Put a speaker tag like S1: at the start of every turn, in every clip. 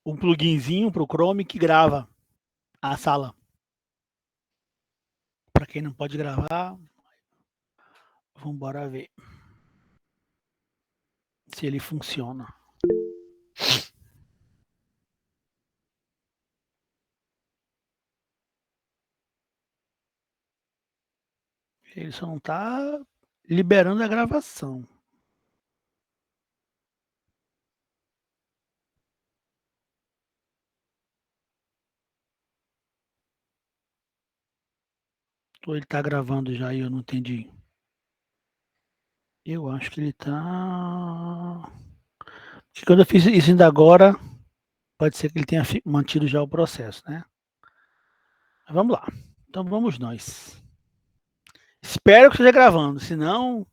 S1: um pluginzinho para o Chrome que grava a sala. Para quem não pode gravar, vamos embora ver se ele funciona. Ele só não está liberando a gravação. Ou ele está gravando já e eu não entendi. Eu acho que ele está. Quando eu fiz isso ainda agora, pode ser que ele tenha mantido já o processo, né? Mas vamos lá. Então vamos nós. Espero que esteja gravando, senão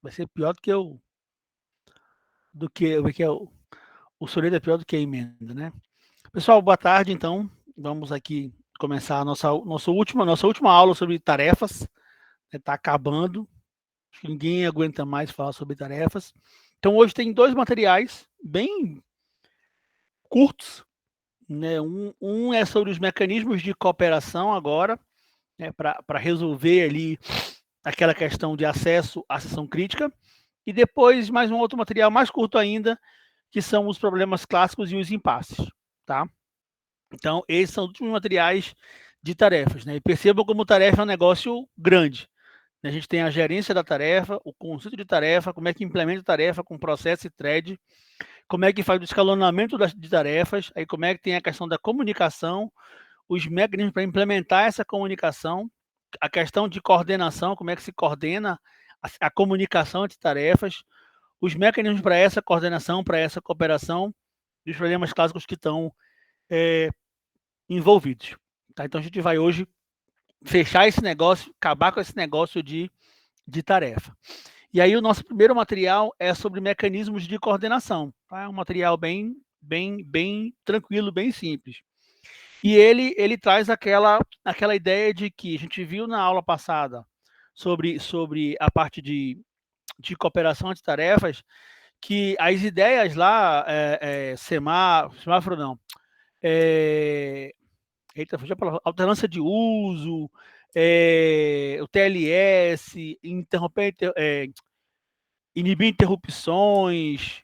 S1: vai ser pior do que eu. O Soledo é pior do que a emenda, né? Pessoal, boa tarde. Então, vamos aqui começar a nossa última aula sobre tarefas. Está acabando. Acho que ninguém aguenta mais falar sobre tarefas. Então, hoje tem 2 materiais bem curtos, né? Um é sobre os mecanismos de cooperação agora, né? Para resolver ali aquela questão de acesso à sessão crítica. E depois mais um outro material mais curto ainda, que são os problemas clássicos e os impasses, tá? Então, esses são os últimos materiais de tarefas, né? E percebam como tarefa é um negócio grande. A gente tem a gerência da tarefa, o conceito de tarefa, como é que implementa a tarefa com processo e thread, como é que faz o escalonamento de tarefas, aí como é que tem a questão da comunicação, os mecanismos para implementar essa comunicação, a questão de coordenação, como é que se coordena a comunicação entre tarefas, os mecanismos para essa coordenação, para essa cooperação, e os problemas clássicos que estão envolvidos. Tá? Então a gente vai hoje fechar esse negócio, acabar com esse negócio de tarefa. E aí o nosso primeiro material é sobre mecanismos de coordenação. Tá? É um material bem tranquilo, bem simples. E ele traz aquela ideia de que a gente viu na aula passada sobre a parte de cooperação de tarefas, que as ideias lá, semáforo não, eita, fugiu a palavra, alternância de uso, o TLS, inibir interrupções,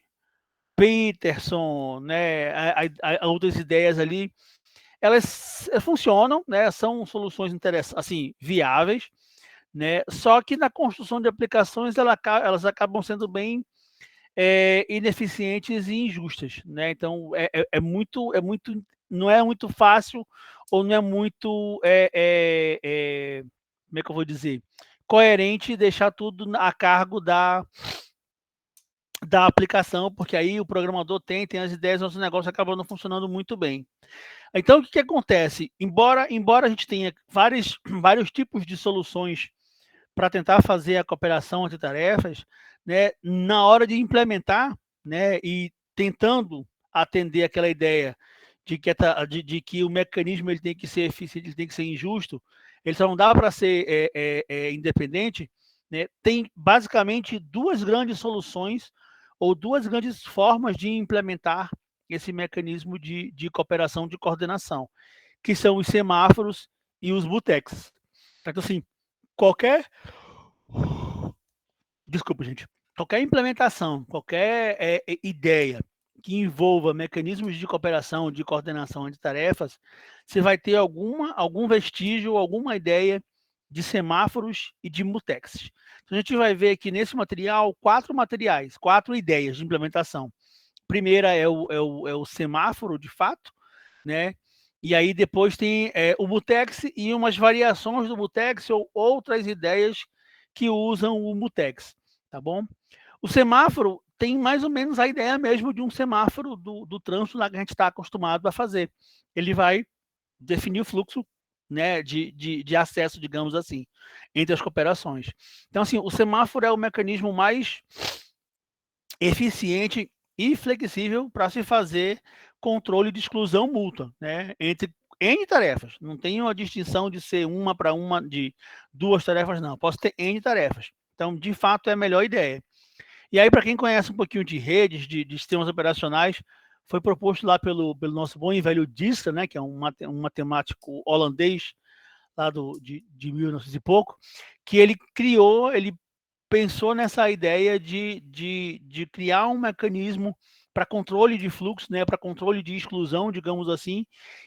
S1: Peterson, né, outras ideias ali, elas funcionam, né, são soluções interessantes, assim, viáveis, né, só que na construção de aplicações elas acabam sendo bem ineficientes e injustas, né? Então não é muito fácil ou não é muito, como é que eu vou dizer, coerente deixar tudo a cargo da aplicação, porque aí o programador tem as ideias, mas o negócio acaba não funcionando muito bem. Então, o que acontece? Embora a gente tenha vários tipos de soluções para tentar fazer a cooperação entre tarefas, né, na hora de implementar, né, e tentando atender aquela ideia de que o mecanismo ele tem que ser eficiente, ele tem que ser injusto, ele só não dá para ser independente, né, tem basicamente 2 grandes soluções ou 2 grandes formas de implementar esse mecanismo de cooperação, de coordenação, que são os semáforos e os mutex. Então, assim, qualquer desculpa, gente. Qualquer implementação, qualquer ideia que envolva mecanismos de cooperação, de coordenação de tarefas, você vai ter algum vestígio, alguma ideia de semáforos e de mutex. Então, a gente vai ver aqui nesse material 4 materiais, 4 ideias de implementação. Primeira é o semáforo, de fato, né? E aí depois tem o mutex e umas variações do mutex ou outras ideias que usam o mutex, tá bom? O semáforo tem mais ou menos a ideia mesmo de um semáforo do trânsito lá que a gente está acostumado a fazer. Ele vai definir o fluxo, né, de acesso, digamos assim, entre as cooperações. Então, assim, o semáforo é o mecanismo mais eficiente e flexível para se fazer controle de exclusão mútua, né, entre N tarefas. Não tem uma distinção de ser uma para uma, de 2 tarefas, não. Posso ter N tarefas. Então, de fato, é a melhor ideia. E aí, para quem conhece um pouquinho de redes, de sistemas operacionais, foi proposto lá pelo nosso bom e velho Dijkstra, né, que é um matemático holandês lá de 1900 e pouco, que ele pensou nessa ideia de criar um mecanismo para controle de fluxo, né, para controle de exclusão, digamos assim,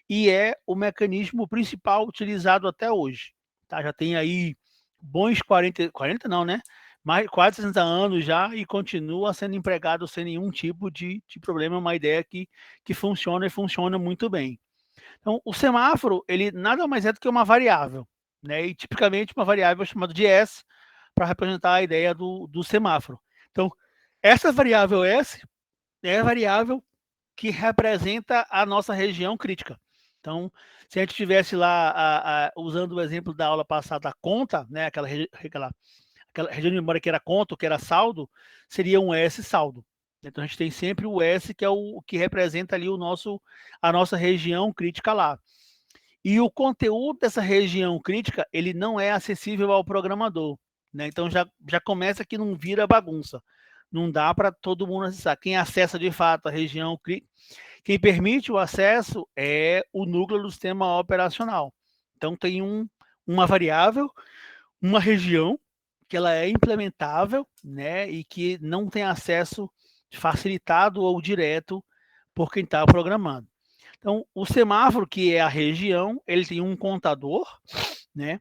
S1: e é o mecanismo principal utilizado até hoje. Tá? Já tem aí bons 40 não, né? Mais quase 60 anos já e continua sendo empregado sem nenhum tipo de problema, é uma ideia que funciona e funciona muito bem. Então, o semáforo, ele nada mais é do que uma variável, né? E tipicamente uma variável chamada de S, para representar a ideia do semáforo. Então, essa variável S é a variável que representa a nossa região crítica. Então, se a gente tivesse lá, usando o exemplo da aula passada, a conta, né, aquela região de memória que era conta, que era saldo, seria um S saldo. Então, a gente tem sempre o S, que é o que representa ali a nossa região crítica lá. E o conteúdo dessa região crítica, ele não é acessível ao programador, né? Então já começa que não vira bagunça. Não dá para todo mundo acessar. Quem acessa de fato a região crítica, quem permite o acesso é o núcleo do sistema operacional. Então tem uma variável, uma região que ela é implementável, né? E que não tem acesso facilitado ou direto por quem está programando. Então, o semáforo, que é a região, ele tem um contador, né,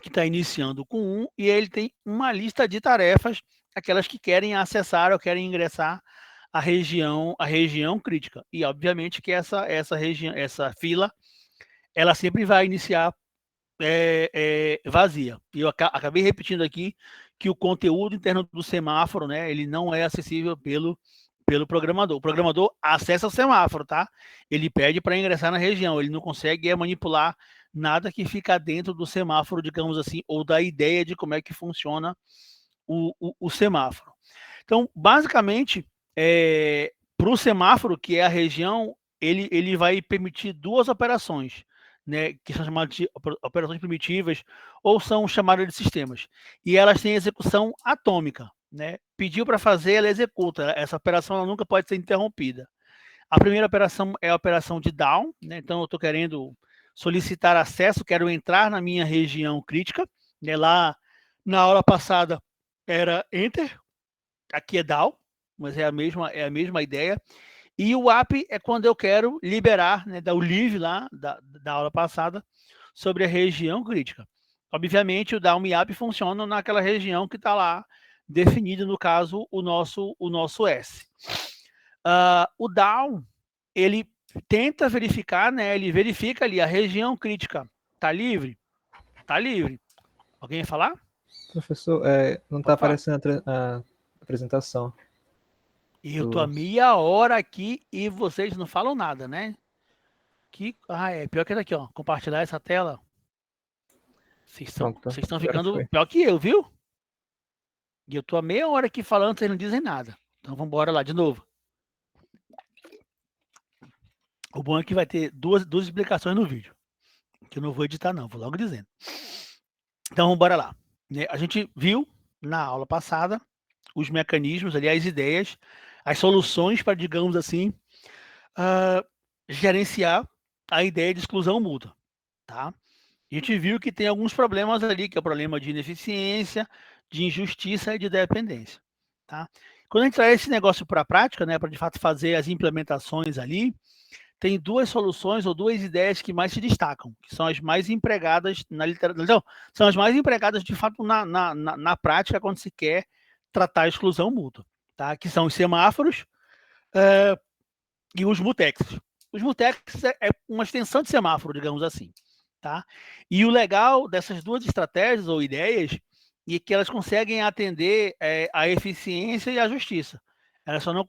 S1: que está iniciando com 1, e ele tem uma lista de tarefas, aquelas que querem acessar ou querem ingressar a região crítica. E, obviamente, que essa região, essa fila, ela sempre vai iniciar vazia. E eu acabei repetindo aqui que o conteúdo interno do semáforo, né, ele não é acessível pelo programador. O programador acessa o semáforo, tá? Ele pede para ingressar na região, ele não consegue manipular nada que fica dentro do semáforo, digamos assim, ou da ideia de como é que funciona o semáforo. Então, basicamente, para o semáforo, que é a região, ele vai permitir duas operações, né, que são chamadas de operações primitivas ou são chamadas de sistemas. E elas têm execução atômica. Né? Pediu para fazer, ela executa. Essa operação ela nunca pode ser interrompida. A primeira operação é a operação de down, né? Então eu estou querendo solicitar acesso, quero entrar na minha região crítica. Né? Lá na aula passada era enter, aqui é down, mas é a mesma ideia. E o up é quando eu quero liberar, né, o leave lá da aula passada sobre a região crítica. Obviamente, o down e up funcionam naquela região que está lá definido, no caso, o nosso S. O down, ele tenta verificar, né, ele verifica ali a região crítica. Está livre? Está livre. Alguém ia falar?
S2: Professor, não está aparecendo a apresentação.
S1: E eu tô há meia hora aqui e vocês não falam nada, né? Pior que é daqui, ó. Compartilhar essa tela. Vocês estão ficando pior que eu, viu? E eu tô há meia hora aqui falando, vocês não dizem nada. Então vamos embora lá de novo. O bom é que vai ter duas explicações no vídeo. Que eu não vou editar, não, vou logo dizendo. Então vamos embora lá. A gente viu na aula passada os mecanismos ali, as ideias, as soluções para, digamos assim, gerenciar a ideia de exclusão mútua. Tá? A gente viu que tem alguns problemas ali, que é o problema de ineficiência, de injustiça e de dependência. Tá? Quando a gente traz esse negócio para a prática, né, para de fato fazer as implementações ali, tem duas soluções ou duas ideias que mais se destacam, que são as mais empregadas na literatura. Então, são as mais empregadas de fato na prática quando se quer tratar a exclusão mútua, tá? Que são os semáforos e os mutexes. Os mutexes é uma extensão de semáforo, digamos assim. Tá? E o legal dessas duas estratégias ou ideias é que elas conseguem atender a eficiência e a justiça. Elas só não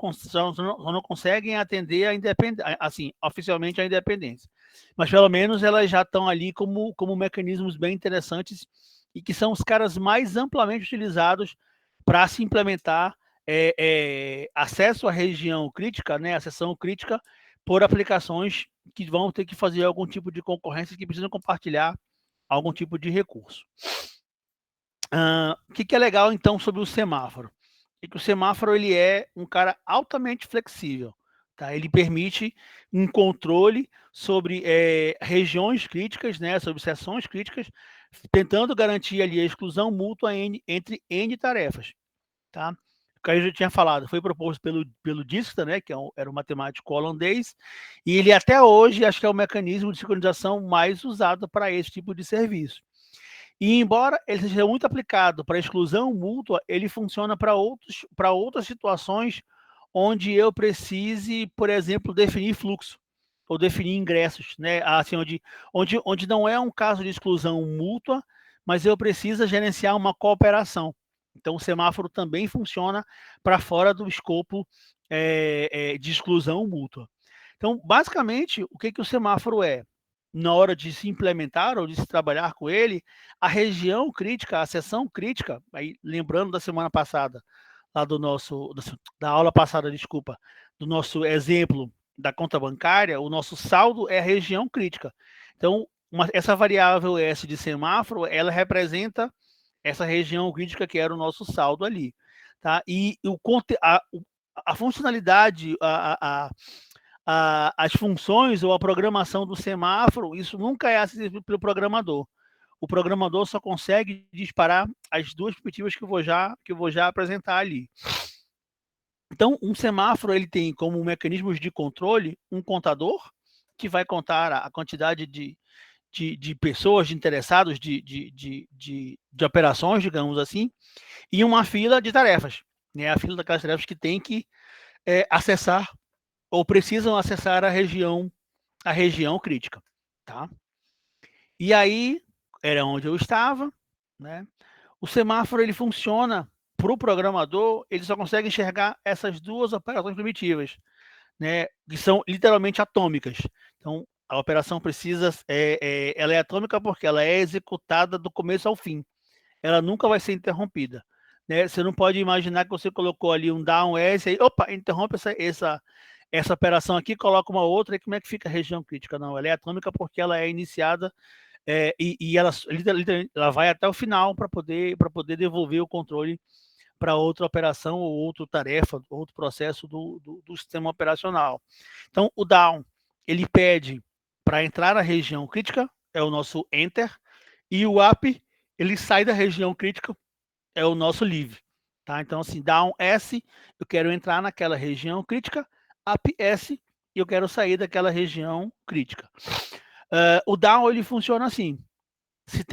S1: conseguem atender a independência, assim, oficialmente a independência. Mas pelo menos elas já estão ali como mecanismos bem interessantes e que são os caras mais amplamente utilizados para se implementar acesso à região crítica, né, a seção crítica, por aplicações que vão ter que fazer algum tipo de concorrência, que precisam compartilhar algum tipo de recurso. O que é legal, então, sobre o semáforo? É que o semáforo ele é um cara altamente flexível. Tá? Ele permite um controle sobre regiões críticas, né, sobre seções críticas, tentando garantir ali a exclusão mútua entre N tarefas. Tá? O que eu já tinha falado, foi proposto pelo Dijkstra, né, que era um matemático holandês, e ele até hoje acho que é o mecanismo de sincronização mais usado para esse tipo de serviço. E embora ele seja muito aplicado para exclusão mútua, ele funciona para outras situações onde eu precise, por exemplo, definir fluxo ou definir ingressos, né? Assim, onde não é um caso de exclusão mútua, mas eu preciso gerenciar uma cooperação. Então, o semáforo também funciona para fora do escopo de exclusão mútua. Então, basicamente, o que o semáforo é? Na hora de se implementar ou de se trabalhar com ele, a região crítica, a seção crítica, aí lembrando da semana passada, lá da aula passada, desculpa, do nosso exemplo da conta bancária, o nosso saldo é a região crítica. Então, essa variável S de semáforo, ela representa essa região crítica que era o nosso saldo ali. Tá? E a funcionalidade, as funções ou a programação do semáforo, isso nunca é acessível pelo programador. O programador só consegue disparar as duas perspectivas que eu vou já apresentar ali. Então, um semáforo ele tem como mecanismos de controle um contador, que vai contar a quantidade de pessoas, de interessados, de operações, digamos assim, e uma fila de tarefas. Né? A fila daquelas tarefas que tem que acessar ou precisam acessar a região crítica. Tá? E aí, era onde eu estava, né? O semáforo ele funciona para o programador, ele só consegue enxergar essas duas operações primitivas, né? Que são literalmente atômicas. Então, a operação precisa, ela é atômica porque ela é executada do começo ao fim. Ela nunca vai ser interrompida. Né? Você não pode imaginar que você colocou ali um down S, aí, opa, interrompe essa operação aqui, coloca uma outra, e como é que fica a região crítica? Não, ela é atômica porque ela é iniciada e ela vai até o final para poder devolver o controle para outra operação ou outra tarefa, outro processo do sistema operacional. Então, o down, ele pede para entrar na região crítica, é o nosso enter, e o up, ele sai da região crítica, é o nosso leave. Tá? Então, assim, down S, eu quero entrar naquela região crítica, up S, eu quero sair daquela região crítica. O down, ele funciona assim, se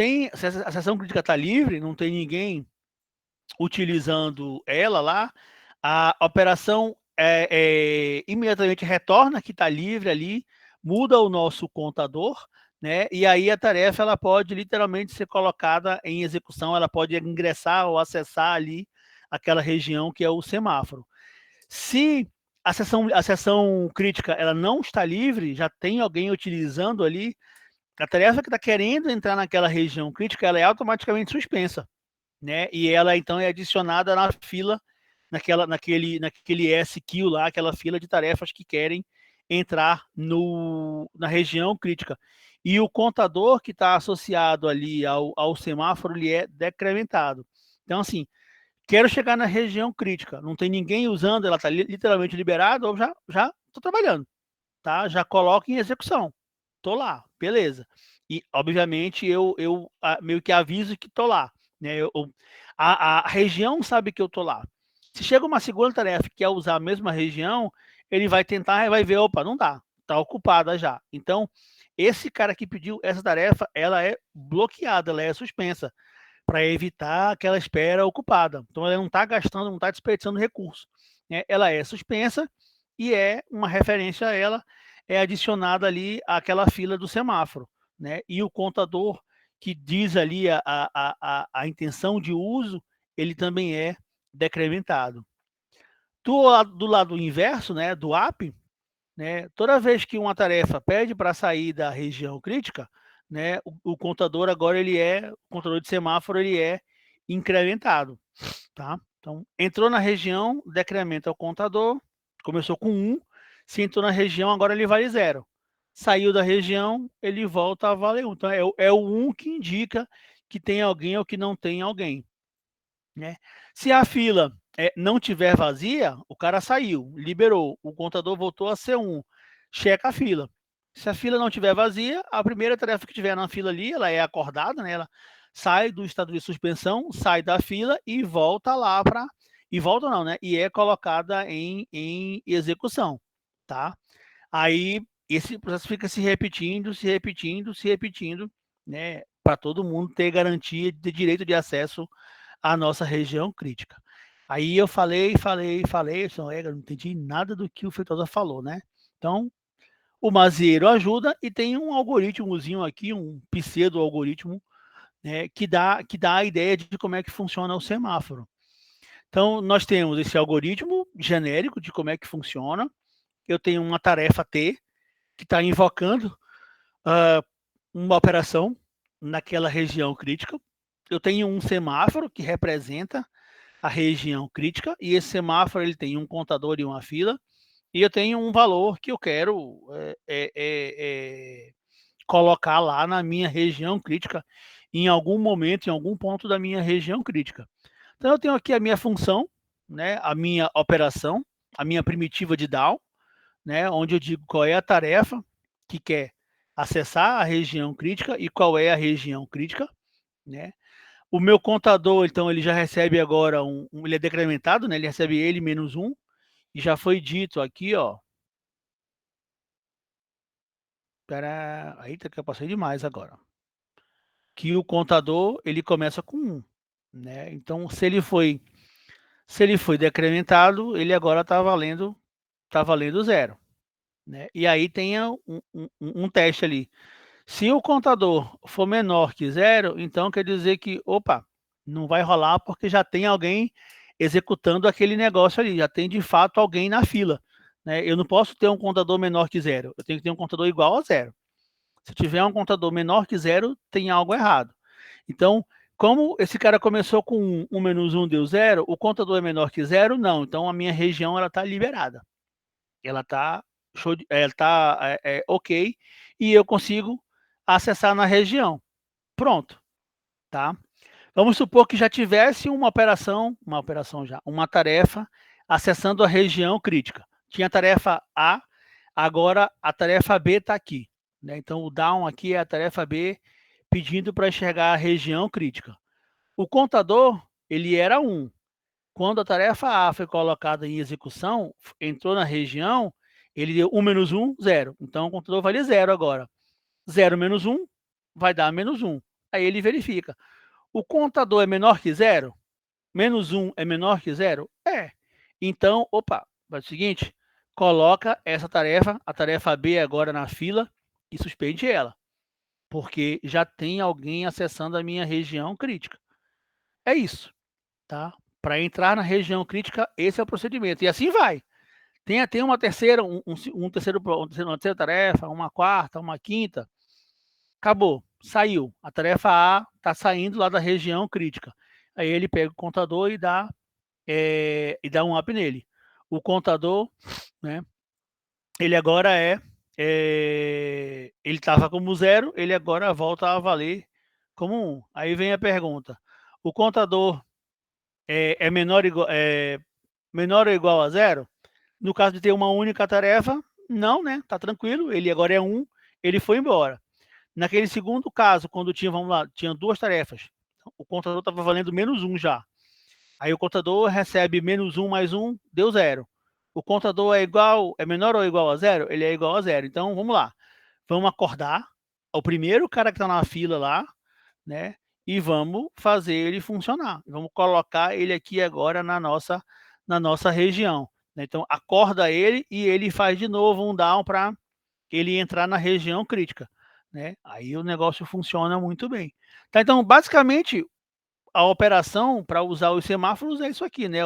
S1: a seção crítica está livre, não tem ninguém utilizando ela lá, a operação imediatamente retorna que está livre ali, muda o nosso contador, né? E aí a tarefa ela pode literalmente ser colocada em execução, ela pode ingressar ou acessar ali aquela região que é o semáforo. Se a seção crítica ela não está livre, já tem alguém utilizando ali, a tarefa que está querendo entrar naquela região crítica, ela é automaticamente suspensa, né? E ela então é adicionada na fila, naquele SQ lá, aquela fila de tarefas que querem entrar na região crítica. E o contador que está associado ali ao semáforo, ele é decrementado. Então, assim, quero chegar na região crítica, não tem ninguém usando, ela está literalmente liberada, ou já estou trabalhando, tá? Já coloco em execução. Tô lá, beleza. E, obviamente, eu meio que aviso que tô lá. Né? A região sabe que eu tô lá. Se chega uma segunda tarefa que quer usar a mesma região, ele vai tentar e vai ver, opa, não dá, tá ocupada já. Então, esse cara que pediu essa tarefa, ela é bloqueada, ela é suspensa, para evitar aquela espera ocupada. Então, ela não está gastando, não está desperdiçando recurso. Né? Ela é suspensa e é uma referência a ela, é adicionada ali àquela fila do semáforo. Né? E o contador que diz ali a intenção de uso, ele também é decrementado. Do lado inverso, né, do app, né, toda vez que uma tarefa pede para sair da região crítica, né, o contador agora o contador de semáforo ele é incrementado. Tá? Então, entrou na região, decrementa o contador, começou com 1, se entrou na região, agora ele vale 0. Saiu da região, ele volta a valer 1. Então, é o 1 que indica que tem alguém ou que não tem alguém. Né? Se a fila não tiver vazia, o cara saiu, liberou, o contador voltou a ser 1. Checa a fila. Se a fila não tiver vazia, a primeira tarefa que tiver na fila ali, ela é acordada, né? Ela sai do estado de suspensão, sai da fila e volta lá para... E volta não, né? E é colocada em execução, tá? Aí esse processo fica se repetindo, se repetindo, se repetindo, né? Para todo mundo ter garantia de direito de acesso à nossa região crítica. Aí eu falei, eu não entendi nada do que o Feitosa falou, né? Então, o Mazieiro ajuda e tem um algoritmozinho aqui, um pseudo-algoritmo, né, que dá a ideia de como é que funciona o semáforo. Então, nós temos esse algoritmo genérico de como é que funciona. Eu tenho uma tarefa T, que está invocando uma operação naquela região crítica. Eu tenho um semáforo que representa a região crítica, e esse semáforo ele tem um contador e uma fila, e eu tenho um valor que eu quero colocar lá na minha região crítica, em algum momento, em algum ponto da minha região crítica. Então eu tenho aqui a minha função, né, a minha operação, a minha primitiva de DAO, né, onde eu digo qual é a tarefa que quer acessar a região crítica e qual é a região crítica, né? O meu contador, então, ele já recebe agora ele é decrementado, né? Ele recebe ele menos 1, e já foi dito aqui, ó. Eita, que eu passei demais agora. Que o contador, ele começa com 1, né? Então, se ele foi decrementado, ele agora está valendo 0, né? E aí tem um teste ali. Se o contador for menor que 0, então quer dizer que, opa, não vai rolar porque já tem alguém executando aquele negócio ali, já tem de fato alguém na fila, né? Eu não posso ter um contador menor que 0, eu tenho que ter um contador igual a 0. Se tiver um contador menor que 0, tem algo errado. Então, como esse cara começou com 1 menos 1 deu 0, o contador é menor que 0? Não. Então, a minha região está liberada. Ela está ok, e eu consigo acessar na região. Pronto, tá? Vamos supor que já tivesse uma tarefa acessando a região crítica. Tinha a tarefa A, agora a tarefa B está aqui, né? Então o down aqui é a tarefa B pedindo para enxergar a região crítica. O contador, ele era 1. Quando a tarefa A foi colocada em execução, entrou na região, ele deu 1 menos 1, 0. Então o contador vale 0 agora. 0 menos 1 vai dar menos 1. Aí ele verifica. O contador é menor que 0? Menos 1 é menor que 0? É. Então, opa, faz o seguinte, coloca essa tarefa, a tarefa B agora na fila, e suspende ela, porque já tem alguém acessando a minha região crítica. É isso, tá? Para entrar na região crítica, esse é o procedimento. E assim vai. Tem uma terceira, uma terceira tarefa, uma quarta, uma quinta. Acabou, saiu. A tarefa A está saindo lá da região crítica. Aí ele pega o contador e dá um up nele. O contador, né? Ele agora ele estava como 0, ele agora volta a valer como 1. Aí vem a pergunta: o contador é menor ou igual a 0? No caso de ter uma única tarefa, não, né? Tá tranquilo, ele agora é 1, ele foi embora. Naquele segundo caso, quando tinha, vamos lá, tinha 2 tarefas, o contador estava valendo menos 1 já. Aí o contador recebe menos 1 mais 1, deu 0. O contador é menor ou igual a 0? Ele é igual a 0. Então, vamos lá. Vamos acordar o primeiro cara que está na fila lá, né? E vamos fazer ele funcionar. Vamos colocar ele aqui agora na nossa região. Né? Então, acorda ele e ele faz de novo um down para ele entrar na região crítica. Né? Aí o negócio funciona muito bem. Tá, então, basicamente, a operação para usar os semáforos é isso aqui, né?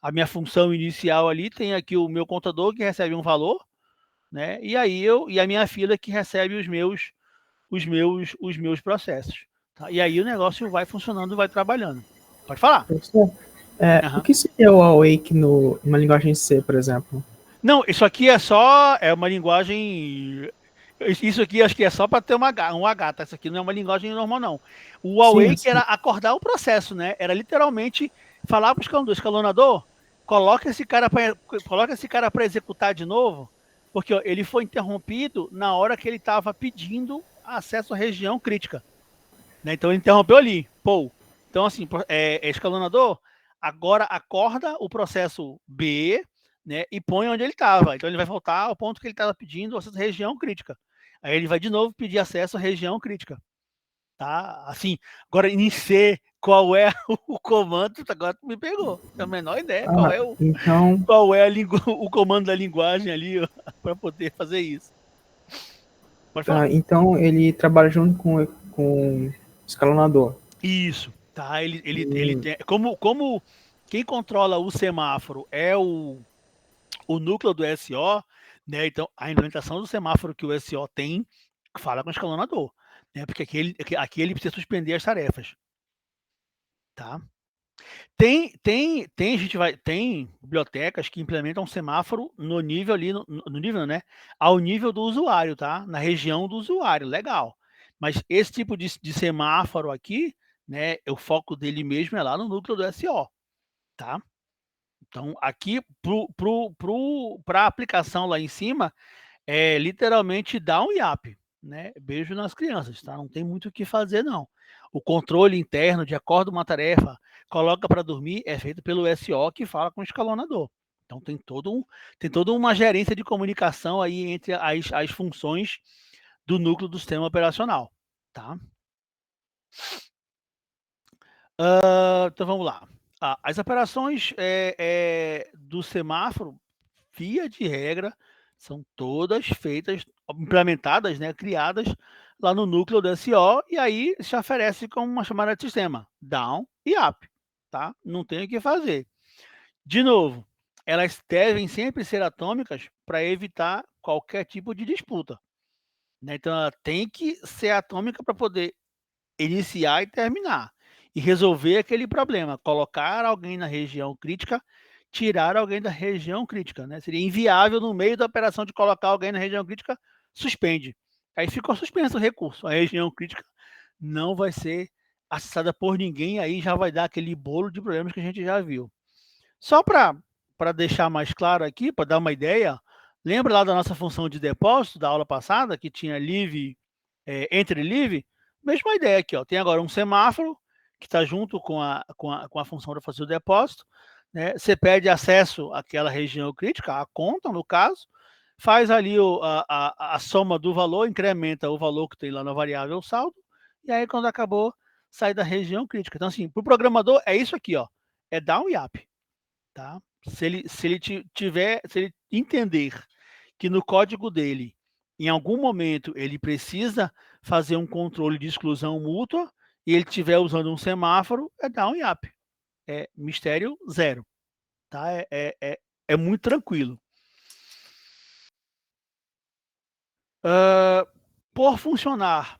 S1: A minha função inicial ali tem aqui o meu contador que recebe um valor, né? E aí e a minha fila que recebe os meus processos. Tá? E aí o negócio vai funcionando, vai trabalhando. Pode falar.
S2: Professor, o que seria o awake numa linguagem C, por exemplo?
S1: Não, isso aqui é uma linguagem. Isso aqui acho que é só para ter um H, tá? Isso aqui não é uma linguagem normal, não. O awake era acordar o processo, né? Era literalmente falar para o escalonador, coloca esse cara para executar de novo, porque ó, ele foi interrompido na hora que ele estava pedindo acesso à região crítica. Né? Então ele interrompeu ali, pô. Então, assim, escalonador, agora acorda o processo B, né, e põe onde ele estava. Então ele vai voltar ao ponto que ele estava pedindo acesso à região crítica. Aí ele vai de novo pedir acesso à região crítica. Tá? Assim, agora em C, qual é o comando? Agora tu me pegou. Tenho a menor ideia qual é
S2: então,
S1: o comando da linguagem ali para poder fazer isso. Pode falar.
S2: então ele trabalha junto com o escalonador.
S1: Isso, tá? Ele tem, como quem controla o semáforo é o núcleo do SO, né? Então a implementação do semáforo que o SO tem fala com o escalonador, né? Porque aqui ele precisa suspender as tarefas, tá? Tem bibliotecas que implementam semáforo no nível ali, no nível, né? Ao nível do usuário, tá? Na região do usuário, legal. Mas esse tipo de semáforo aqui, né? O foco dele mesmo é lá no núcleo do SO, tá? Então, aqui, para a aplicação lá em cima, é literalmente dar um IAP, né? Beijo nas crianças, tá? Não tem muito o que fazer, não. O controle interno de acorda uma tarefa, coloca para dormir, é feito pelo SO que fala com o escalonador. Então tem toda uma gerência de comunicação aí entre as funções do núcleo do sistema operacional, tá? Então vamos lá. As operações do semáforo, via de regra, são todas feitas, implementadas, né, criadas lá no núcleo do SO, e aí se oferece como uma chamada de sistema, down e up, tá? Não tem o que fazer. De novo, elas devem sempre ser atômicas para evitar qualquer tipo de disputa, né? Então ela tem que ser atômica para poder iniciar e terminar, e resolver aquele problema, colocar alguém na região crítica, tirar alguém da região crítica, né? Seria inviável no meio da operação de colocar alguém na região crítica, suspende. Aí ficou suspenso o recurso, a região crítica não vai ser acessada por ninguém, aí já vai dar aquele bolo de problemas que a gente já viu. Só para deixar mais claro aqui, para dar uma ideia, lembra lá da nossa função de depósito da aula passada, que tinha leave, entre leave? Mesma ideia aqui, ó. Tem agora um semáforo que está junto com a função de fazer o depósito, né? Você pede acesso àquela região crítica, à conta, no caso, faz ali a soma do valor, incrementa o valor que tem lá na variável saldo, e aí quando acabou, sai da região crítica. Então, assim, para o programador é isso aqui, ó. É down e up. Tá? Se ele entender que no código dele, em algum momento, ele precisa fazer um controle de exclusão mútua e ele estiver usando um semáforo, é down e up. É mistério zero. Tá? É muito tranquilo. Por funcionar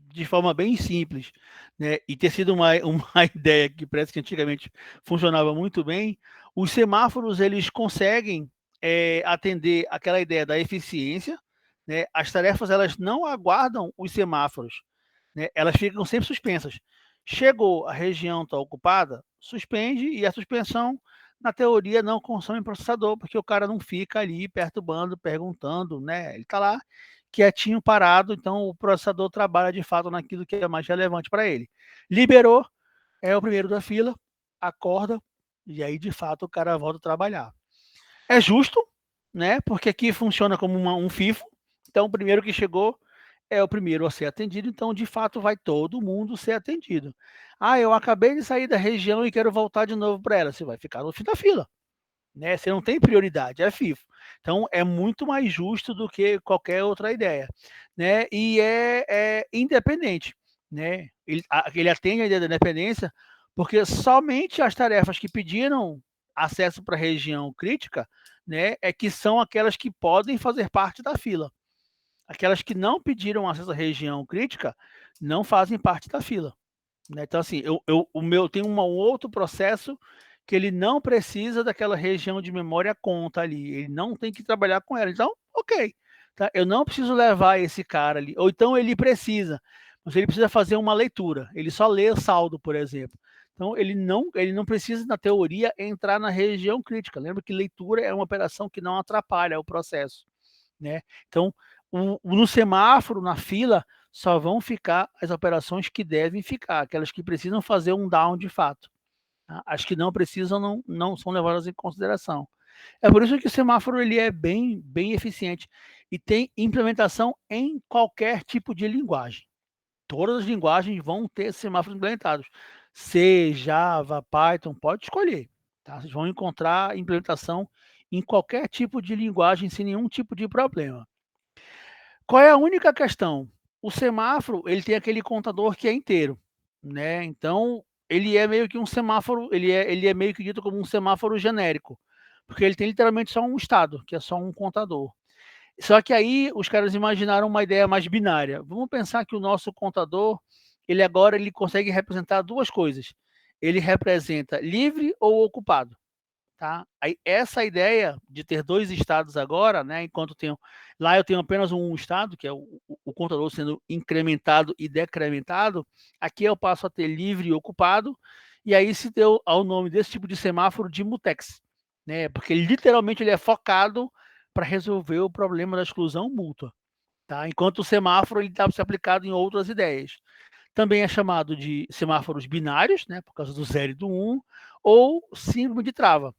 S1: de forma bem simples, né, e ter sido uma ideia que parece que antigamente funcionava muito bem, os semáforos eles conseguem atender aquela ideia da eficiência, né, as tarefas elas não aguardam os semáforos, né, elas ficam sempre suspensas. Chegou, a região está ocupada, suspende, e a suspensão na teoria não consome processador, porque o cara não fica ali perturbando, perguntando, né? Ele está lá quietinho, parado, então o processador trabalha de fato naquilo que é mais relevante para ele. Liberou, é o primeiro da fila, acorda, e aí de fato o cara volta a trabalhar. É justo, né? Porque aqui funciona como um FIFO, então o primeiro que chegou é o primeiro a ser atendido, então de fato vai todo mundo ser atendido. Ah, eu acabei de sair da região e quero voltar de novo para ela. Você vai ficar no fim da fila, né? Você não tem prioridade, é FIFO. Então é muito mais justo do que qualquer outra ideia, né? E é independente, né? Ele atende a ideia da independência porque somente as tarefas que pediram acesso para a região crítica, né, é que são aquelas que podem fazer parte da fila. Aquelas que não pediram acesso à região crítica não fazem parte da fila, né? Então, assim, o meu tem um outro processo que ele não precisa daquela região de memória conta ali, ele não tem que trabalhar com ela. Então, ok, tá? Eu não preciso levar esse cara ali, ou então ele precisa, mas ele precisa fazer uma leitura, ele só lê o saldo, por exemplo. Então, ele não precisa, na teoria, entrar na região crítica. Lembra que leitura é uma operação que não atrapalha o processo, né? Então, no semáforo, na fila, só vão ficar as operações que devem ficar, aquelas que precisam fazer um down de fato. Tá? As que não precisam não são levadas em consideração. É por isso que o semáforo ele é bem eficiente e tem implementação em qualquer tipo de linguagem. Todas as linguagens vão ter semáforos implementados. C, Java, Python, pode escolher. Tá? Vocês vão encontrar implementação em qualquer tipo de linguagem sem nenhum tipo de problema. Qual é a única questão? O semáforo ele tem aquele contador que é inteiro, né? Então ele é meio que um semáforo, ele é meio que dito como um semáforo genérico, porque ele tem literalmente só um estado, que é só um contador. Só que aí os caras imaginaram uma ideia mais binária. Vamos pensar que o nosso contador, ele consegue representar duas coisas. Ele representa livre ou ocupado, tá? Aí essa ideia de ter dois estados agora, né, lá eu tenho apenas um estado, que é o contador sendo incrementado e decrementado, aqui eu passo a ter livre e ocupado, e aí se deu ao nome desse tipo de semáforo de mutex, né? Porque literalmente ele é focado para resolver o problema da exclusão mútua, tá? Enquanto o semáforo ele dá para ser aplicado em outras ideias. Também é chamado de semáforos binários, né, por causa do 0 e do 1, ou síndrome de trava.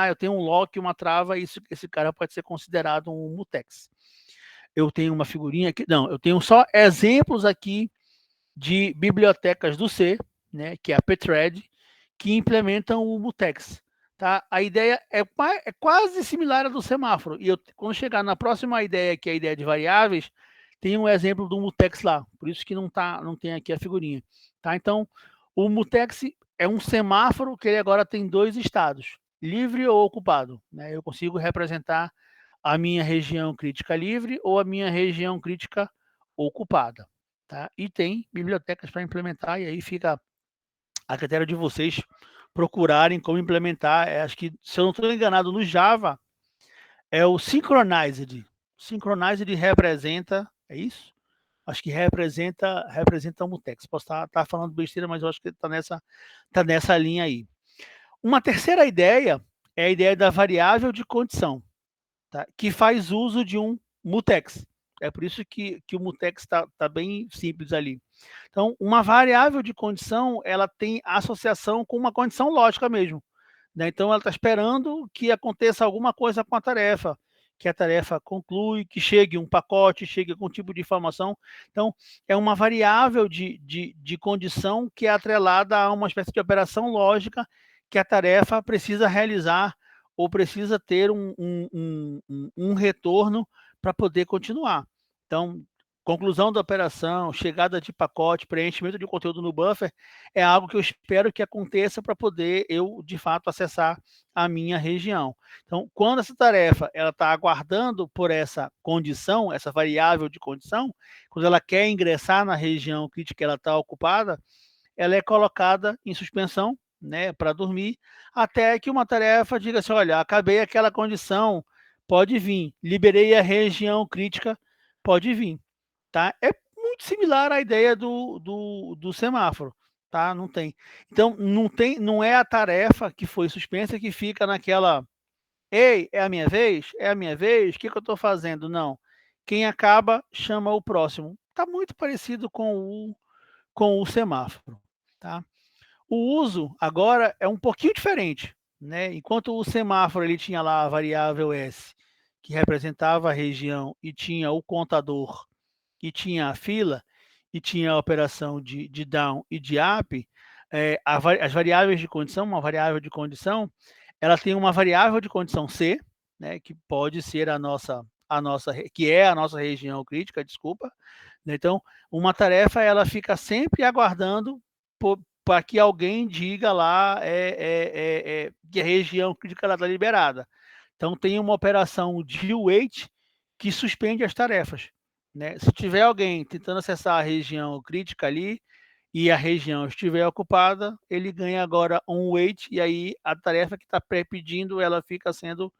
S1: Eu tenho um lock e uma trava, e esse cara pode ser considerado um mutex. Eu tenho uma figurinha aqui, não, eu tenho só exemplos aqui de bibliotecas do C, né, que é a pthread, que implementam o mutex. Tá? A ideia é quase similar à do semáforo. E quando chegar na próxima ideia, que é a ideia de variáveis, tem um exemplo do mutex lá. Por isso que não tem aqui a figurinha. Tá? Então, o mutex é um semáforo que ele agora tem dois estados, livre ou ocupado. Né? Eu consigo representar a minha região crítica livre ou a minha região crítica ocupada. Tá? E tem bibliotecas para implementar, e aí fica a critério de vocês procurarem como implementar. Acho que, se eu não estou enganado, no Java é o Synchronized. Synchronized representa, é isso? Acho que representa o mutex. Posso estar falando besteira, mas eu acho que está nessa linha aí. Uma terceira ideia é a ideia da variável de condição, tá? Que faz uso de um mutex. É por isso que o mutex está bem simples ali. Então, uma variável de condição, ela tem associação com uma condição lógica mesmo. Né? Então, ela está esperando que aconteça alguma coisa com a tarefa, que a tarefa conclui, que chegue um pacote, chegue algum tipo de informação. Então, é uma variável de condição que é atrelada a uma espécie de operação lógica que a tarefa precisa realizar ou precisa ter um retorno para poder continuar. Então, conclusão da operação, chegada de pacote, preenchimento de conteúdo no buffer, é algo que eu espero que aconteça para poder eu, de fato, acessar a minha região. Então, quando essa tarefa está aguardando por essa condição, essa variável de condição, quando ela quer ingressar na região crítica que ela está ocupada, ela é colocada em suspensão, né, para dormir, até que uma tarefa diga assim, olha, acabei aquela condição, pode vir, liberei a região crítica, pode vir. Tá? É muito similar à ideia do semáforo, tá? Não tem. Então, não é a tarefa que foi suspensa que fica naquela, ei, é a minha vez? É a minha vez? O que eu estou fazendo? Não. Quem acaba, chama o próximo. Está muito parecido com o semáforo, tá? O uso agora é um pouquinho diferente, né? Enquanto o semáforo ele tinha lá a variável S, que representava a região, e tinha o contador, e tinha a fila, e tinha a operação de down e de up, as variáveis de condição, uma variável de condição, ela tem uma variável de condição C, né, que pode ser que é a nossa região crítica, desculpa. Né? Então, uma tarefa ela fica sempre aguardando para que alguém diga lá que a região crítica está liberada. Então, tem uma operação de wait que suspende as tarefas. Né? Se tiver alguém tentando acessar a região crítica ali e a região estiver ocupada, ele ganha agora um wait, e aí a tarefa que está pré-pedindo ela fica sendo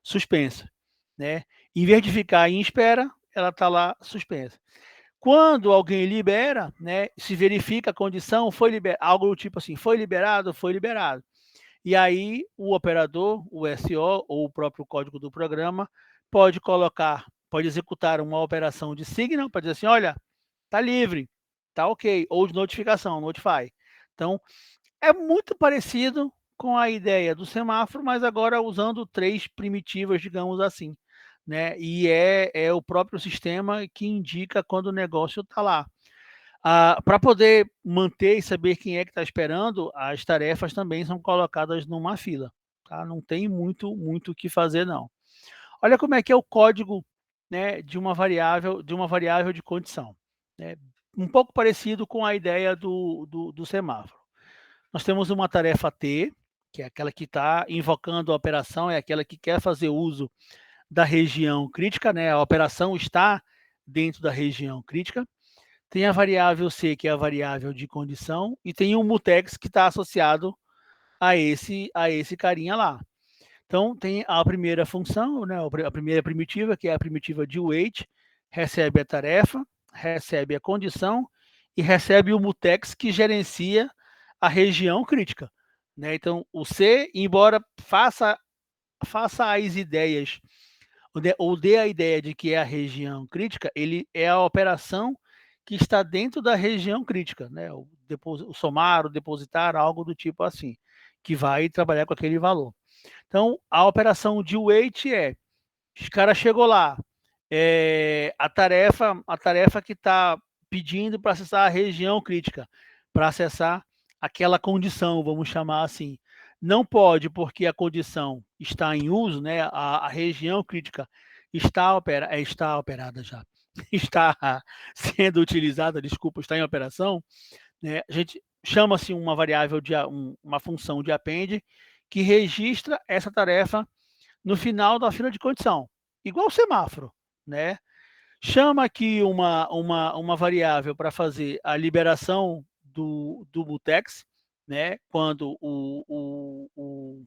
S1: suspensa. Né? Em vez de ficar em espera, ela está lá suspensa. Quando alguém libera, né, se verifica a condição, foi liberado, algo do tipo assim, foi liberado, foi liberado. E aí o operador, o SO ou o próprio código do programa pode colocar, pode executar uma operação de signal para dizer assim, olha, tá livre, tá ok, ou de notificação, notify. Então, é muito parecido com a ideia do semáforo, mas agora usando 3 primitivas, digamos assim, né? E é o próprio sistema que indica quando o negócio está lá. Para poder manter e saber quem é que está esperando, as tarefas também são colocadas numa fila, tá? Não tem muito o que fazer não. Olha como é que é o código, né, de uma variável de condição, né? Um pouco parecido com a ideia do semáforo. Nós temos uma tarefa T, que é aquela que está invocando a operação, é aquela que quer fazer uso da região crítica, né? A operação está dentro da região crítica. Tem a variável C, que é a variável de condição, e tem o mutex que está associado a esse carinha lá. Então, tem a primeira função, né? A primeira primitiva, que é a primitiva de wait, recebe a tarefa, recebe a condição e recebe o mutex que gerencia a região crítica, né? Então, o C, embora faça as ideias, ou dê a ideia de que é a região crítica, ele é a operação que está dentro da região crítica, né? O somar, o depositar, algo do tipo assim, que vai trabalhar com aquele valor. Então, a operação de wait é, os cara chegou lá, a tarefa que está pedindo para acessar a região crítica, para acessar aquela condição, vamos chamar assim. Não pode, porque a condição está em uso, né? A região crítica está operada já, está sendo utilizada, desculpa, está em operação, né? A gente chama-se uma variável uma função de append que registra essa tarefa no final da fila de condição, igual o semáforo, né? Chama aqui uma variável para fazer a liberação do mutex, né? Quando o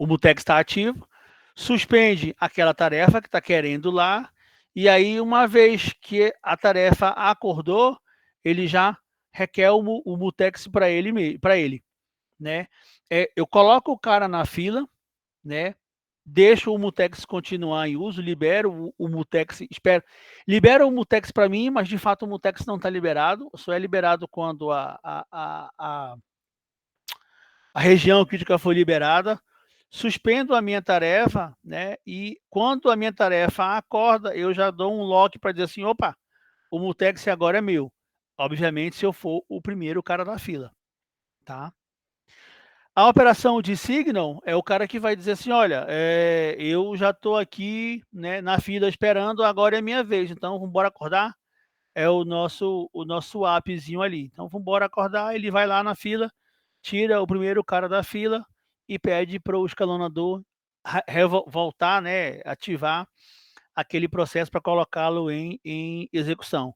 S1: mutex está ativo, suspende aquela tarefa que está querendo lá, e aí, uma vez que a tarefa acordou, ele já requer o mutex para ele, né? Eu coloco o cara na fila, né? Deixo o mutex continuar em uso, libero o mutex, libera o mutex para mim, mas de fato o mutex não está liberado, só é liberado quando a região crítica foi liberada. Suspendo a minha tarefa, né? E quando a minha tarefa acorda, eu já dou um lock para dizer assim, opa, o mutex agora é meu. Obviamente, se eu for o primeiro cara da fila, tá? A operação de signal é o cara que vai dizer assim, olha, eu já estou aqui, né, na fila esperando, agora é minha vez, então vamos embora acordar. É o nosso appzinho ali. Então vamos embora acordar, ele vai lá na fila, tira o primeiro cara da fila e pede para o escalonador voltar, né, ativar aquele processo para colocá-lo em execução.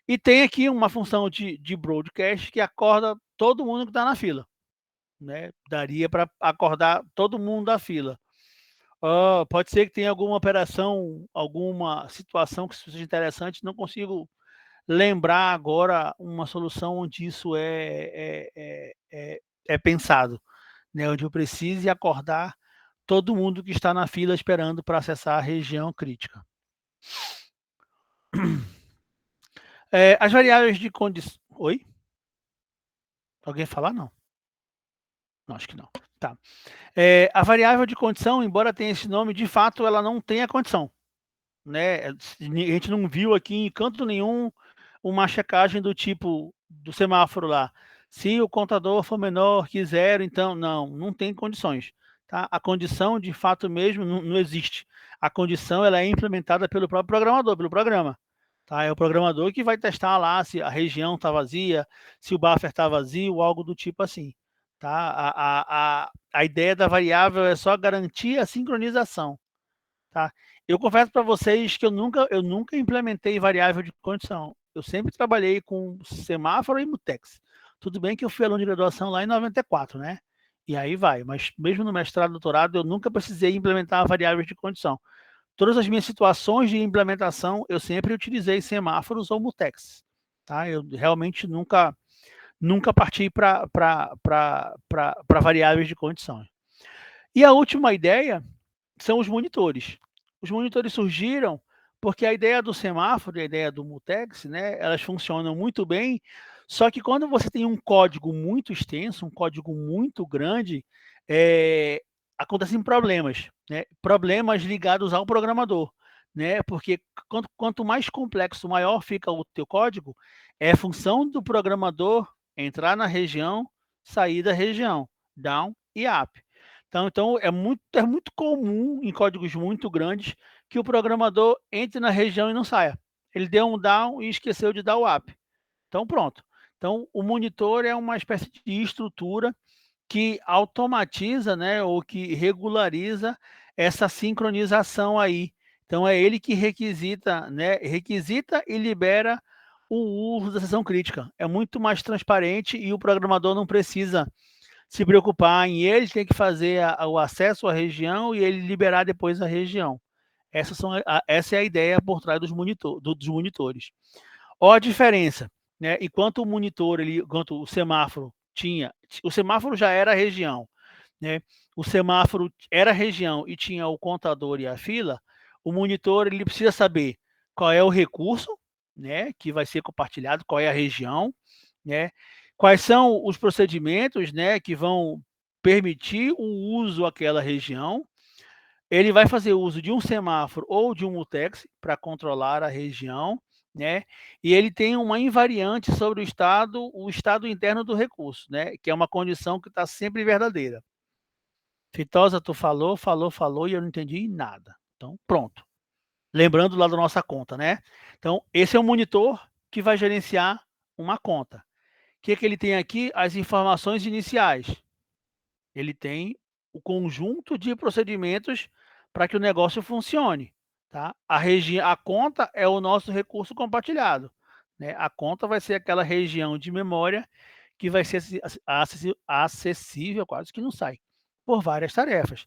S1: E tem aqui uma função de broadcast que acorda todo mundo que está na fila, né? Daria para acordar todo mundo da fila. Pode ser que tenha alguma operação, alguma situação que seja interessante, não consigo lembrar agora uma solução onde isso é pensado, né? Onde eu precise acordar todo mundo que está na fila esperando para acessar a região crítica. As variáveis de condição... Oi? Alguém falar? Não. Não, acho que não. Tá. A variável de condição, embora tenha esse nome, de fato ela não tem a condição, né? A gente não viu aqui em canto nenhum uma checagem do tipo do semáforo lá. Se o contador for menor que 0, então não tem condições, tá? A condição de fato mesmo não existe. A condição ela é implementada pelo próprio programador, pelo programa, tá? É o programador que vai testar lá se a região está vazia, se o buffer está vazio, algo do tipo assim, tá? A ideia da variável é só garantir a sincronização, tá? Eu confesso para vocês que eu nunca implementei variável de condição. Eu sempre trabalhei com semáforo e mutex. Tudo bem que eu fui aluno de graduação lá em 94, né? E aí vai, mas mesmo no mestrado e doutorado eu nunca precisei implementar variáveis de condição. todas as minhas situações de implementação, eu sempre utilizei semáforos ou mutex. Tá? Eu realmente nunca parti para variáveis de condições. E a última ideia são os monitores. Os monitores surgiram porque a ideia do semáforo e a ideia do mutex, né, elas funcionam muito bem, só que quando você tem um código muito extenso, um código muito grande, acontecem problemas, né? Problemas ligados ao programador, né? Porque quanto mais complexo, maior fica o teu código, é função do programador entrar na região, sair da região, down e up. Então é muito comum em códigos muito grandes que o programador entre na região e não saia. Ele deu um down e esqueceu de dar o up. Então pronto. Então o monitor é uma espécie de estrutura que automatiza, né, ou que regulariza essa sincronização aí. Então é ele que requisita, né, requisita e libera o uso da sessão crítica. É muito mais transparente e o programador não precisa se preocupar em ele tem que fazer o acesso à região e ele liberar depois a região. Essa é a ideia por trás dos monitores. Olha a diferença, né? Enquanto enquanto o semáforo já era a região, né? O semáforo era a região e tinha o contador e a fila, o monitor ele precisa saber qual é o recurso, né, que vai ser compartilhado, qual é a região, né? Quais são os procedimentos, né, que vão permitir o uso àquela região. Ele vai fazer uso de um semáforo ou de um mutex para controlar a região, né? E ele tem uma invariante sobre o estado interno do recurso, né? Que é uma condição que está sempre verdadeira. Fitosa, tu falou e eu não entendi nada. Então, pronto. Lembrando lá da nossa conta, né? Então, esse é um monitor que vai gerenciar uma conta. O que ele tem aqui? As informações iniciais. Ele tem o conjunto de procedimentos para que o negócio funcione. Tá? A conta é o nosso recurso compartilhado. Né? A conta vai ser aquela região de memória que vai ser acessível, quase que não sai, por várias tarefas.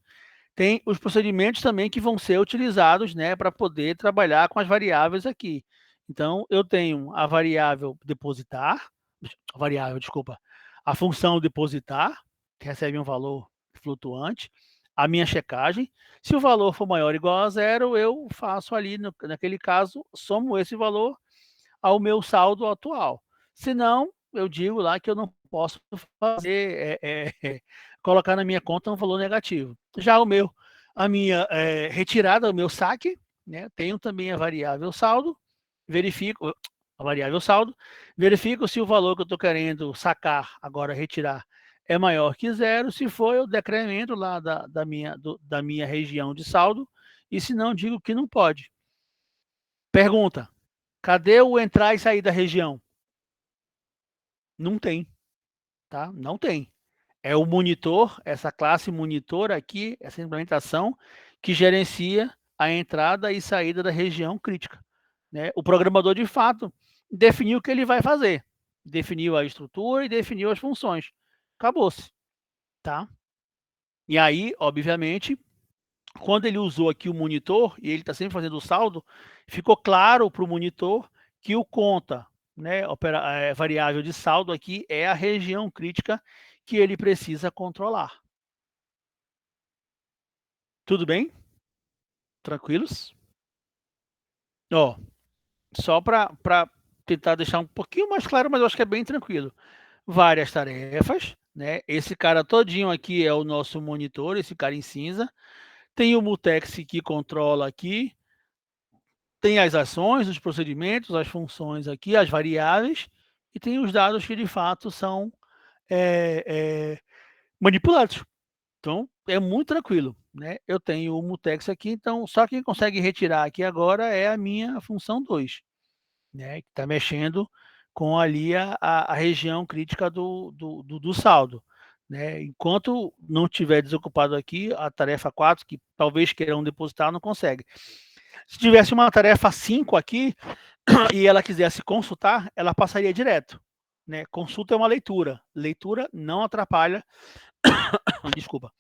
S1: Tem os procedimentos também que vão ser utilizados, né, para poder trabalhar com as variáveis aqui. Então, eu tenho a variável depositar, a função depositar, que recebe um valor flutuante, a minha checagem. Se o valor for maior ou igual a zero, eu faço ali, naquele caso, somo esse valor ao meu saldo atual. Se não, eu digo lá que eu não posso fazer, colocar na minha conta um valor negativo. Já a minha retirada, o meu saque, né, tenho também a variável saldo, verifico a variável saldo, verifico se o valor que eu estou querendo sacar, agora retirar, é maior que zero. Se for, eu decremento lá da minha região de saldo, e se não, digo que não pode. Pergunta: cadê o entrar e sair da região? Não tem, tá? Não tem. É o monitor, essa classe monitor aqui, essa implementação, que gerencia a entrada e saída da região crítica. Né? O programador, de fato, definiu o que ele vai fazer. Definiu a estrutura e definiu as funções. Acabou-se. Tá? E aí, obviamente, quando ele usou aqui o monitor, e ele está sempre fazendo o saldo, ficou claro para o monitor que o conta, né, variável de saldo aqui, é a região crítica que ele precisa controlar. Tudo bem? Tranquilos? Ó, só para tentar deixar um pouquinho mais claro, mas eu acho que é bem tranquilo. Várias tarefas, né? Esse cara todinho aqui é o nosso monitor, esse cara em cinza. Tem o mutex que controla aqui, tem as ações, os procedimentos, as funções aqui, as variáveis, e tem os dados que de fato são manipulados. Então, é muito tranquilo, né? Eu tenho o mutex aqui, então só quem consegue retirar aqui agora é a minha função 2, né? Que está mexendo com ali a região crítica do saldo. Né? Enquanto não tiver desocupado aqui, a tarefa 4, que talvez queiram depositar, não consegue. Se tivesse uma tarefa 5 aqui e ela quisesse consultar, ela passaria direto. Né? Consulta é uma leitura. Leitura não atrapalha, desculpa,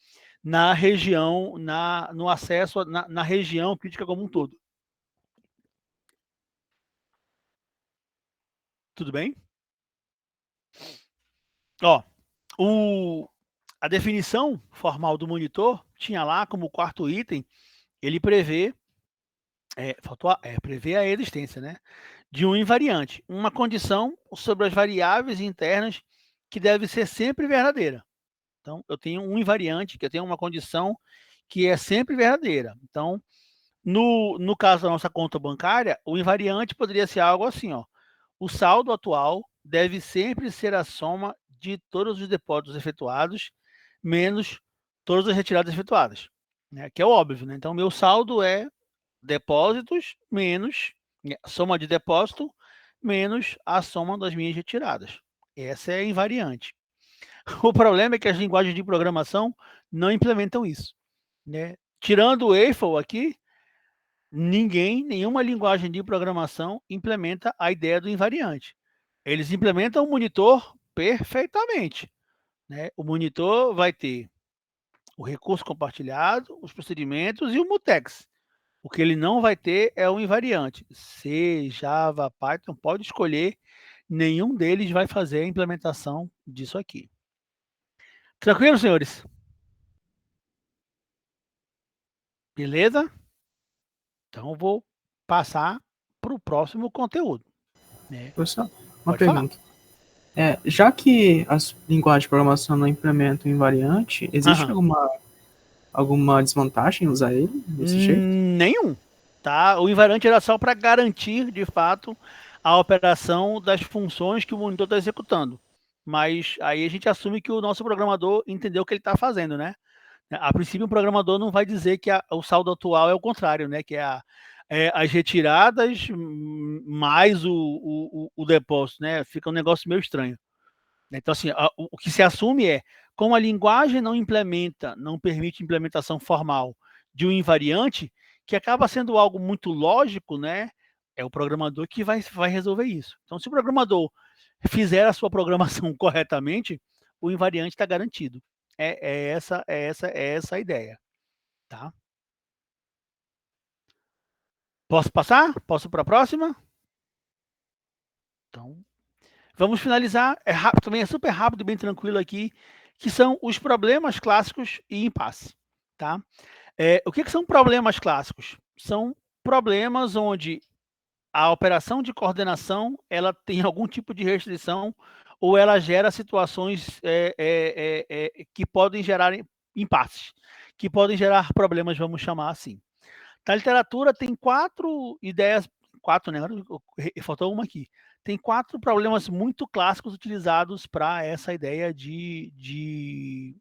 S1: na região, no acesso na região crítica como um todo. Tudo bem? Ó, a definição formal do monitor tinha lá como quarto item, ele prevê, prevê a existência, né, de um invariante, uma condição sobre as variáveis internas que deve ser sempre verdadeira. Então, eu tenho um invariante, que eu tenho uma condição que é sempre verdadeira. Então, no caso da nossa conta bancária, o invariante poderia ser algo assim, ó. O saldo atual deve sempre ser a soma de todos os depósitos efetuados, menos todas as retiradas efetuadas, né? Que é óbvio, né? Então, meu saldo é depósitos menos a soma de depósito menos a soma das minhas retiradas. Essa é a invariante. O problema é que as linguagens de programação não implementam isso, né? Tirando o Eiffel aqui, nenhuma linguagem de programação implementa a ideia do invariante. Eles implementam o monitor perfeitamente, né? O monitor vai ter o recurso compartilhado, os procedimentos e o mutex. O que ele não vai ter é o invariante. C, Java, Python, pode escolher, nenhum deles vai fazer a implementação disso aqui. Tranquilo, senhores? Beleza? Então, eu vou passar para o próximo conteúdo, né?
S2: Professor, uma
S1: Pode falar.
S2: pergunta. Já que as linguagens de programação não implementam invariante, existe
S1: Aham.
S2: alguma desvantagem em usar ele desse jeito?
S1: Nenhum. Tá? O invariante era só para garantir, de fato, a operação das funções que o monitor está executando. Mas aí a gente assume que o nosso programador entendeu o que ele está fazendo, né? A princípio, o programador não vai dizer que o saldo atual é o contrário, né? Que é as retiradas mais o depósito, né? Fica um negócio meio estranho. Então, assim, o que se assume é, como a linguagem não implementa, não permite implementação formal de um invariante, que acaba sendo algo muito lógico, né? É o programador que vai resolver isso. Então, se o programador fizer a sua programação corretamente, o invariante está garantido. É essa a ideia, tá? Posso passar? Posso para a próxima? Então, vamos finalizar. É rápido, também é super rápido, bem tranquilo aqui, que são os problemas clássicos e impasse, tá? O que são problemas clássicos? São problemas onde a operação de coordenação ela tem algum tipo de restrição ou ela gera situações que podem gerar impasses, que podem gerar problemas, vamos chamar assim. Na literatura tem 4 ideias, 4, né? Faltou uma aqui. Tem 4 problemas muito clássicos utilizados para essa ideia de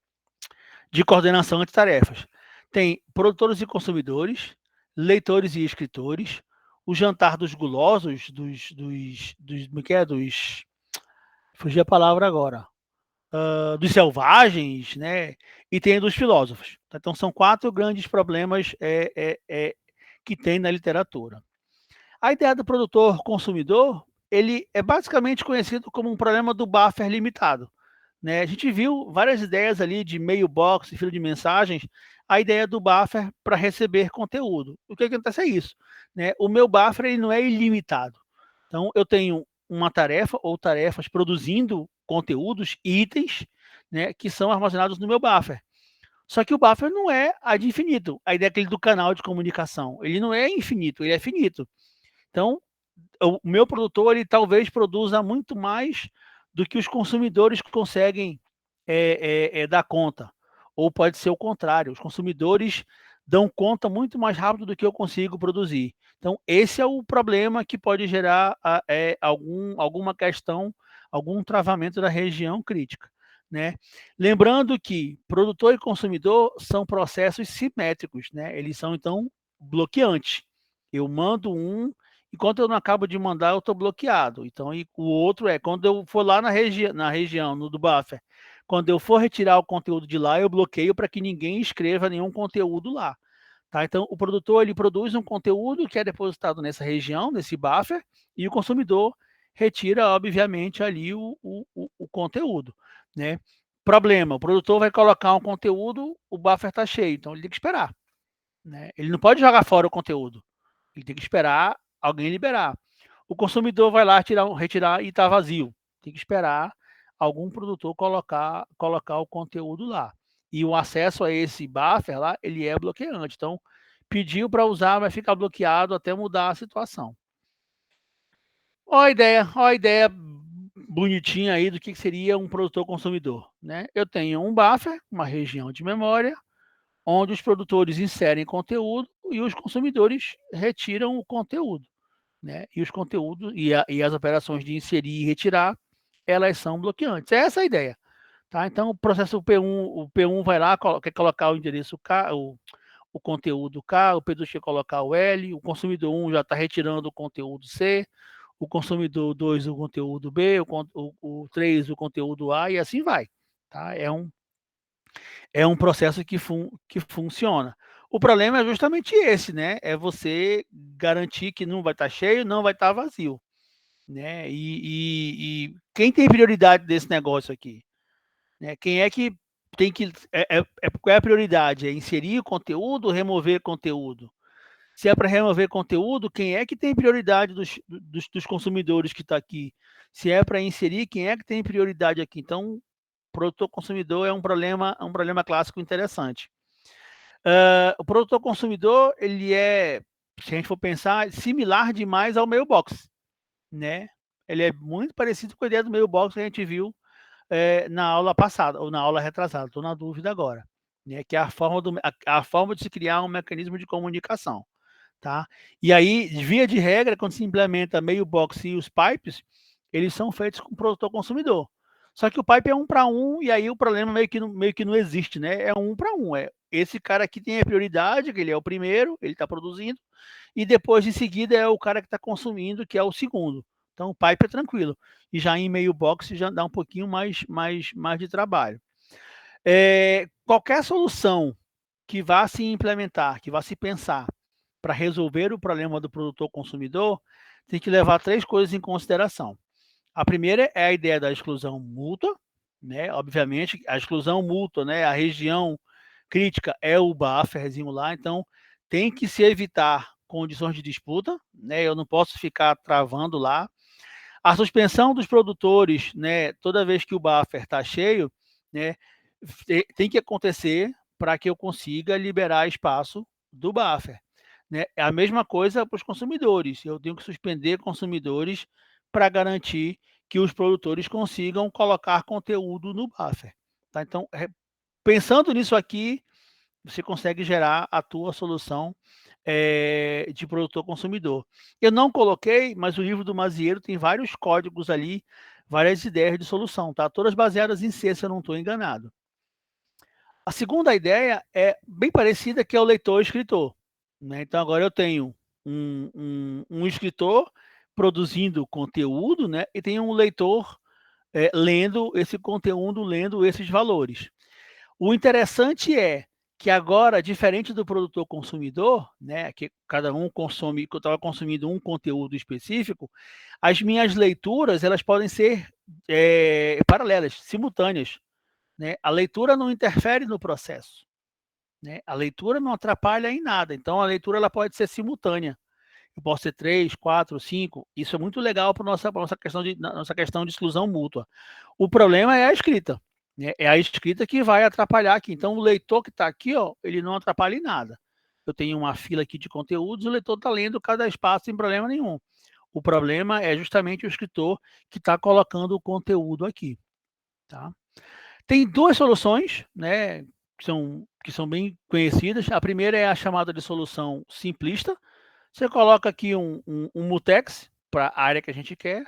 S1: coordenação de tarefas. Tem produtores e consumidores, leitores e escritores, o jantar dos gulosos, fugi a palavra agora, dos selvagens, né? E tem dos filósofos. Então são 4 grandes problemas que tem na literatura. A ideia do produtor consumidor, ele é basicamente conhecido como um problema do buffer limitado, né? A gente viu várias ideias ali de mailbox e fila de mensagens, a ideia do buffer para receber conteúdo. O que acontece é isso, né? O meu buffer ele não é ilimitado. Então, eu tenho uma tarefa ou tarefas produzindo conteúdos, itens, né, que são armazenados no meu buffer. Só que o buffer não é ad infinito. A ideia é aquele do canal de comunicação. Ele não é infinito, ele é finito. Então, o meu produtor ele talvez produza muito mais do que os consumidores conseguem dar conta. Ou pode ser o contrário, os consumidores dão conta muito mais rápido do que eu consigo produzir. Então, esse é o problema que pode gerar alguma questão, algum travamento da região crítica, né? Lembrando que produtor e consumidor são processos simétricos, né? Eles são, então, bloqueantes. Eu mando um, enquanto eu não acabo de mandar, eu estou bloqueado. Então, e o outro é, quando eu for lá na região, do buffer, quando eu for retirar o conteúdo de lá, eu bloqueio para que ninguém escreva nenhum conteúdo lá. Tá? Então, o produtor ele produz um conteúdo que é depositado nessa região, nesse buffer, e o consumidor retira, obviamente, ali o conteúdo, né? Problema, o produtor vai colocar um conteúdo, o buffer está cheio, então ele tem que esperar. Né? Ele não pode jogar fora o conteúdo, ele tem que esperar alguém liberar. O consumidor vai lá retirar e está vazio, tem que esperar algum produtor colocar o conteúdo lá. E o acesso a esse buffer lá, ele é bloqueante. Então, pediu para usar, vai ficar bloqueado até mudar a situação. Olha a ideia bonitinha aí do que seria um produtor consumidor. Né? Eu tenho um buffer, uma região de memória, onde os produtores inserem conteúdo e os consumidores retiram o conteúdo. Né? E os conteúdos e as operações de inserir e retirar, elas são bloqueantes. Essa é a ideia. Tá? Então, o processo o P1 vai lá, quer colocar o endereço K, o conteúdo K, o P2 quer colocar o L, o consumidor 1 já está retirando o conteúdo C, o consumidor 2 o conteúdo B, o 3 o conteúdo A, e assim vai. Tá? É um processo que funciona. O problema é justamente esse, né? É você garantir que não vai estar cheio, não vai estar vazio. Né? E quem tem prioridade desse negócio aqui? Né? Quem é que tem que. Qual é a prioridade? É inserir conteúdo ou remover conteúdo? Se é para remover conteúdo, quem é que tem prioridade dos consumidores que está aqui? Se é para inserir, quem é que tem prioridade aqui? Então, produtor consumidor é um problema clássico interessante. O produtor consumidor, ele é, se a gente for pensar, similar demais ao mailbox, né? Ele é muito parecido com a ideia do mailbox que a gente viu na aula passada, ou na aula retrasada, estou na dúvida agora, né? Que é a forma de se criar um mecanismo de comunicação. Tá? E aí, via de regra, quando se implementa mailbox e os pipes, eles são feitos com produtor consumidor. Só que o pipe é 1 para 1, e aí o problema meio que não existe, né? É 1 para 1. Esse cara aqui tem a prioridade, que ele é o primeiro, ele está produzindo, e depois, em seguida, é o cara que está consumindo, que é o segundo. Então, o pipe é tranquilo. E já em mailbox já dá um pouquinho mais de trabalho. Qualquer solução que vá se implementar, que vá se pensar para resolver o problema do produtor consumidor, tem que levar 3 coisas em consideração. A primeira é a ideia da exclusão mútua, né? Obviamente, a exclusão mútua, né? A região crítica é o bufferzinho lá, então tem que se evitar condições de disputa, né? Eu não posso ficar travando lá. A suspensão dos produtores, né? Toda vez que o buffer está cheio, né? Tem que acontecer para que eu consiga liberar espaço do buffer. Né? É a mesma coisa para os consumidores. Eu tenho que suspender consumidores para garantir que os produtores consigam colocar conteúdo no buffer. Tá? Então, pensando nisso aqui, você consegue gerar a tua solução de produtor consumidor. Eu não coloquei, mas o livro do Mazieiro tem vários códigos ali, várias ideias de solução, tá? Todas baseadas em C, se eu não estou enganado. A segunda ideia é bem parecida, que é o leitor-escritor. Né? Então, agora eu tenho um escritor produzindo conteúdo, né? E tem um leitor lendo esse conteúdo, lendo esses valores. O interessante é que agora, diferente do produtor consumidor, né, que cada um consome, que eu estava consumindo um conteúdo específico, as minhas leituras elas podem ser paralelas, simultâneas. Né? A leitura não interfere no processo. Né? A leitura não atrapalha em nada. Então, a leitura ela pode ser simultânea. Eu posso ter 3, 4, 5. Isso é muito legal para a nossa questão de exclusão mútua. O problema é a escrita. Né? É a escrita que vai atrapalhar aqui. Então, o leitor que está aqui, ó, ele não atrapalha em nada. Eu tenho uma fila aqui de conteúdos, o leitor está lendo cada espaço sem problema nenhum. O problema é justamente o escritor que está colocando o conteúdo aqui. Tá? Tem 2 soluções, né, que são bem conhecidas. A primeira é a chamada de solução simplista. Você coloca aqui um mutex para a área que a gente quer.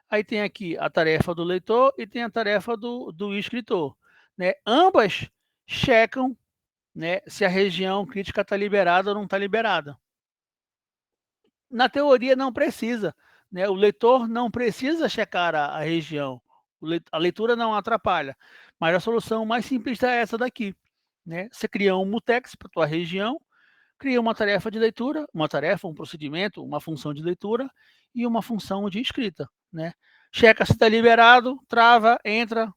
S1: Aí tem aqui a tarefa do leitor e tem a tarefa do escritor. Né? Ambas checam, né, se a região crítica está liberada ou não está liberada. Na teoria não precisa. Né? O leitor não precisa checar a região. A leitura não atrapalha. Mas a solução mais simplista é essa daqui. Né? Você cria um mutex para a tua região, cria uma tarefa de leitura, um procedimento, uma função de leitura e uma função de escrita. Né? Checa se está liberado, trava, entra,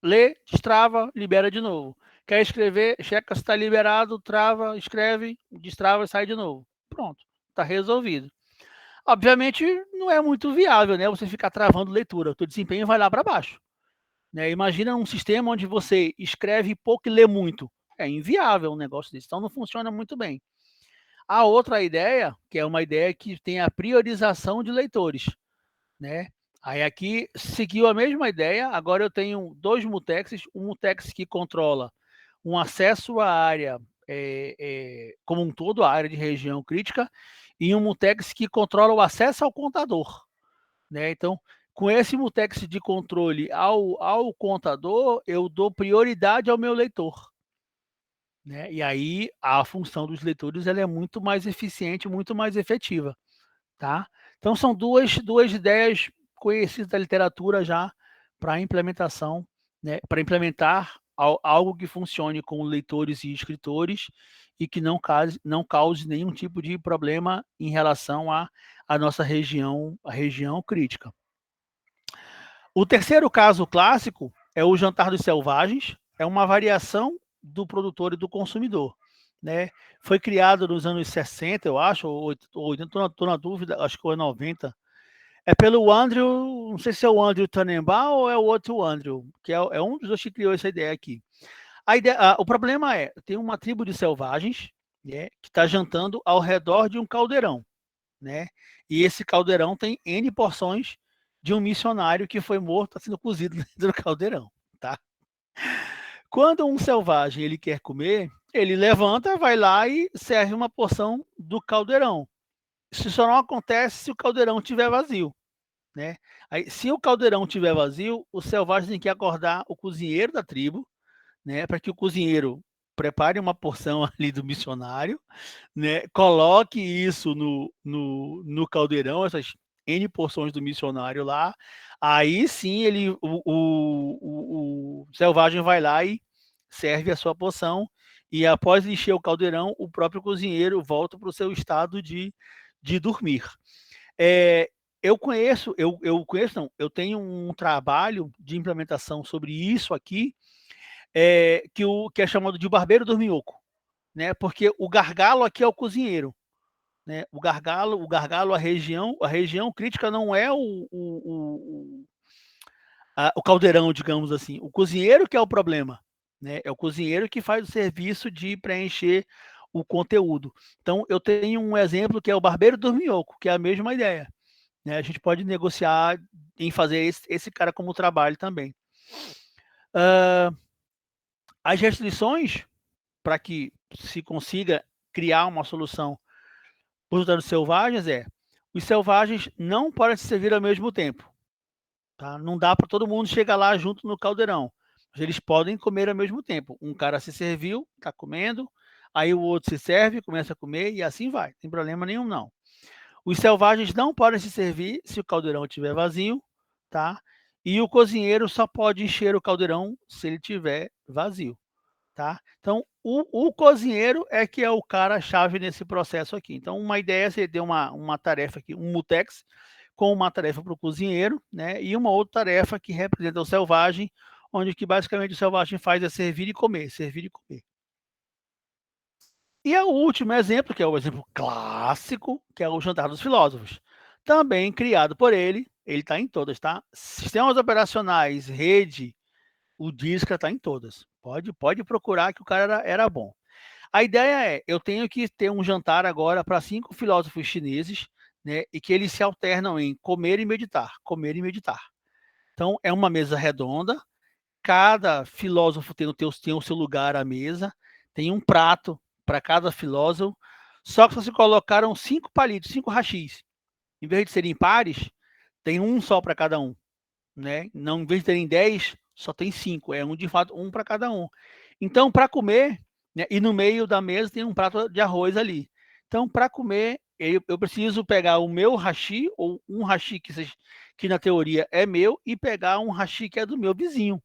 S1: lê, destrava, libera de novo. Quer escrever, checa se está liberado, trava, escreve, destrava e sai de novo. Pronto, está resolvido. Obviamente, não é muito viável, né? Você ficar travando leitura, o teu desempenho vai lá para baixo. Né? Imagina um sistema onde você escreve pouco e lê muito. É inviável um negócio desse, então não funciona muito bem. A outra ideia, que é uma ideia que tem a priorização de leitores, né? Aí aqui seguiu a mesma ideia, agora eu tenho dois mutexes, um mutex que controla um acesso à área como um todo, a área de região crítica, e um mutex que controla o acesso ao contador. Né? Então, com esse mutex de controle ao contador, eu dou prioridade ao meu leitor. Né? E aí a função dos leitores ela é muito mais eficiente, muito mais efetiva. Tá? Então, são duas ideias conhecidas da literatura já para implementação, né? Para implementar algo que funcione com leitores e escritores e que não cause nenhum tipo de problema em relação à nossa região, a região crítica. O terceiro caso clássico é o Jantar dos Selvagens, é uma variação do produtor e do consumidor. Né? Foi criado nos anos 60, eu acho, ou 80, estou na dúvida, acho que foi 90. É pelo Andrew, não sei se é o Andrew Tannenbaum ou é o outro Andrew, que é um dos dois que criou essa ideia aqui. O problema é, tem uma tribo de selvagens, né, que está jantando ao redor de um caldeirão. Né? E esse caldeirão tem N porções de um missionário que foi morto, está sendo cozido dentro do caldeirão. Tá? Quando um selvagem ele quer comer, ele levanta, vai lá e serve uma porção do caldeirão. Isso só não acontece se o caldeirão estiver vazio. Né? Aí, se o caldeirão estiver vazio, o selvagem tem que acordar o cozinheiro da tribo, né, para que o cozinheiro prepare uma porção ali do missionário, né, coloque isso no caldeirão, essas N porções do missionário lá, aí sim o selvagem vai lá e serve a sua porção, e após encher o caldeirão, o próprio cozinheiro volta para o seu estado de dormir. Eu conheço não, eu tenho um trabalho de implementação sobre isso aqui, que é chamado de barbeiro do minhoco, né? Porque o gargalo aqui é o cozinheiro, né? O gargalo, a região crítica não é o caldeirão, digamos assim. O cozinheiro que é o problema, né? É o cozinheiro que faz o serviço de preencher o conteúdo. Então, eu tenho um exemplo que é o barbeiro do minhoco, que é a mesma ideia. Né? A gente pode negociar em fazer esse cara como trabalho também. As restrições para que se consiga criar uma solução para os danos selvagens os selvagens não podem se servir ao mesmo tempo. Tá? Não dá para todo mundo chegar lá junto no caldeirão. Mas eles podem comer ao mesmo tempo. Um cara se serviu, está comendo, aí o outro se serve, começa a comer e assim vai. Não tem problema nenhum, não. Os selvagens não podem se servir se o caldeirão estiver vazio, tá? E o cozinheiro só pode encher o caldeirão se ele estiver vazio. Tá? Então, o cozinheiro é que é o cara-chave nesse processo aqui. Então, uma ideia seria uma tarefa aqui, um mutex, com uma tarefa para o cozinheiro, né? E uma outra tarefa que representa o selvagem, onde que basicamente o selvagem faz é servir e comer, servir e comer. E o último exemplo, que é o exemplo clássico, que é o Jantar dos Filósofos. Também criado por ele está em todas, tá? Sistemas operacionais, rede, o Disca está em todas. Pode procurar que o cara era bom. A ideia eu tenho que ter um jantar agora para 5 filósofos chineses, né, e que eles se alternam em comer e meditar, comer e meditar. Então, é uma mesa redonda, cada filósofo tem o seu lugar à mesa, tem um prato para cada filósofo, só que se colocaram 5 palitos, 5 hashis. Em vez de serem pares, tem um só para cada um. Né? Não, em vez de terem 10, só tem 5. É de fato, um para cada um. Então, para comer, né, e no meio da mesa tem um prato de arroz ali. Então, para comer, eu preciso pegar o meu hashi, ou um hashi que na teoria é meu, e pegar um hashi que é do meu vizinho.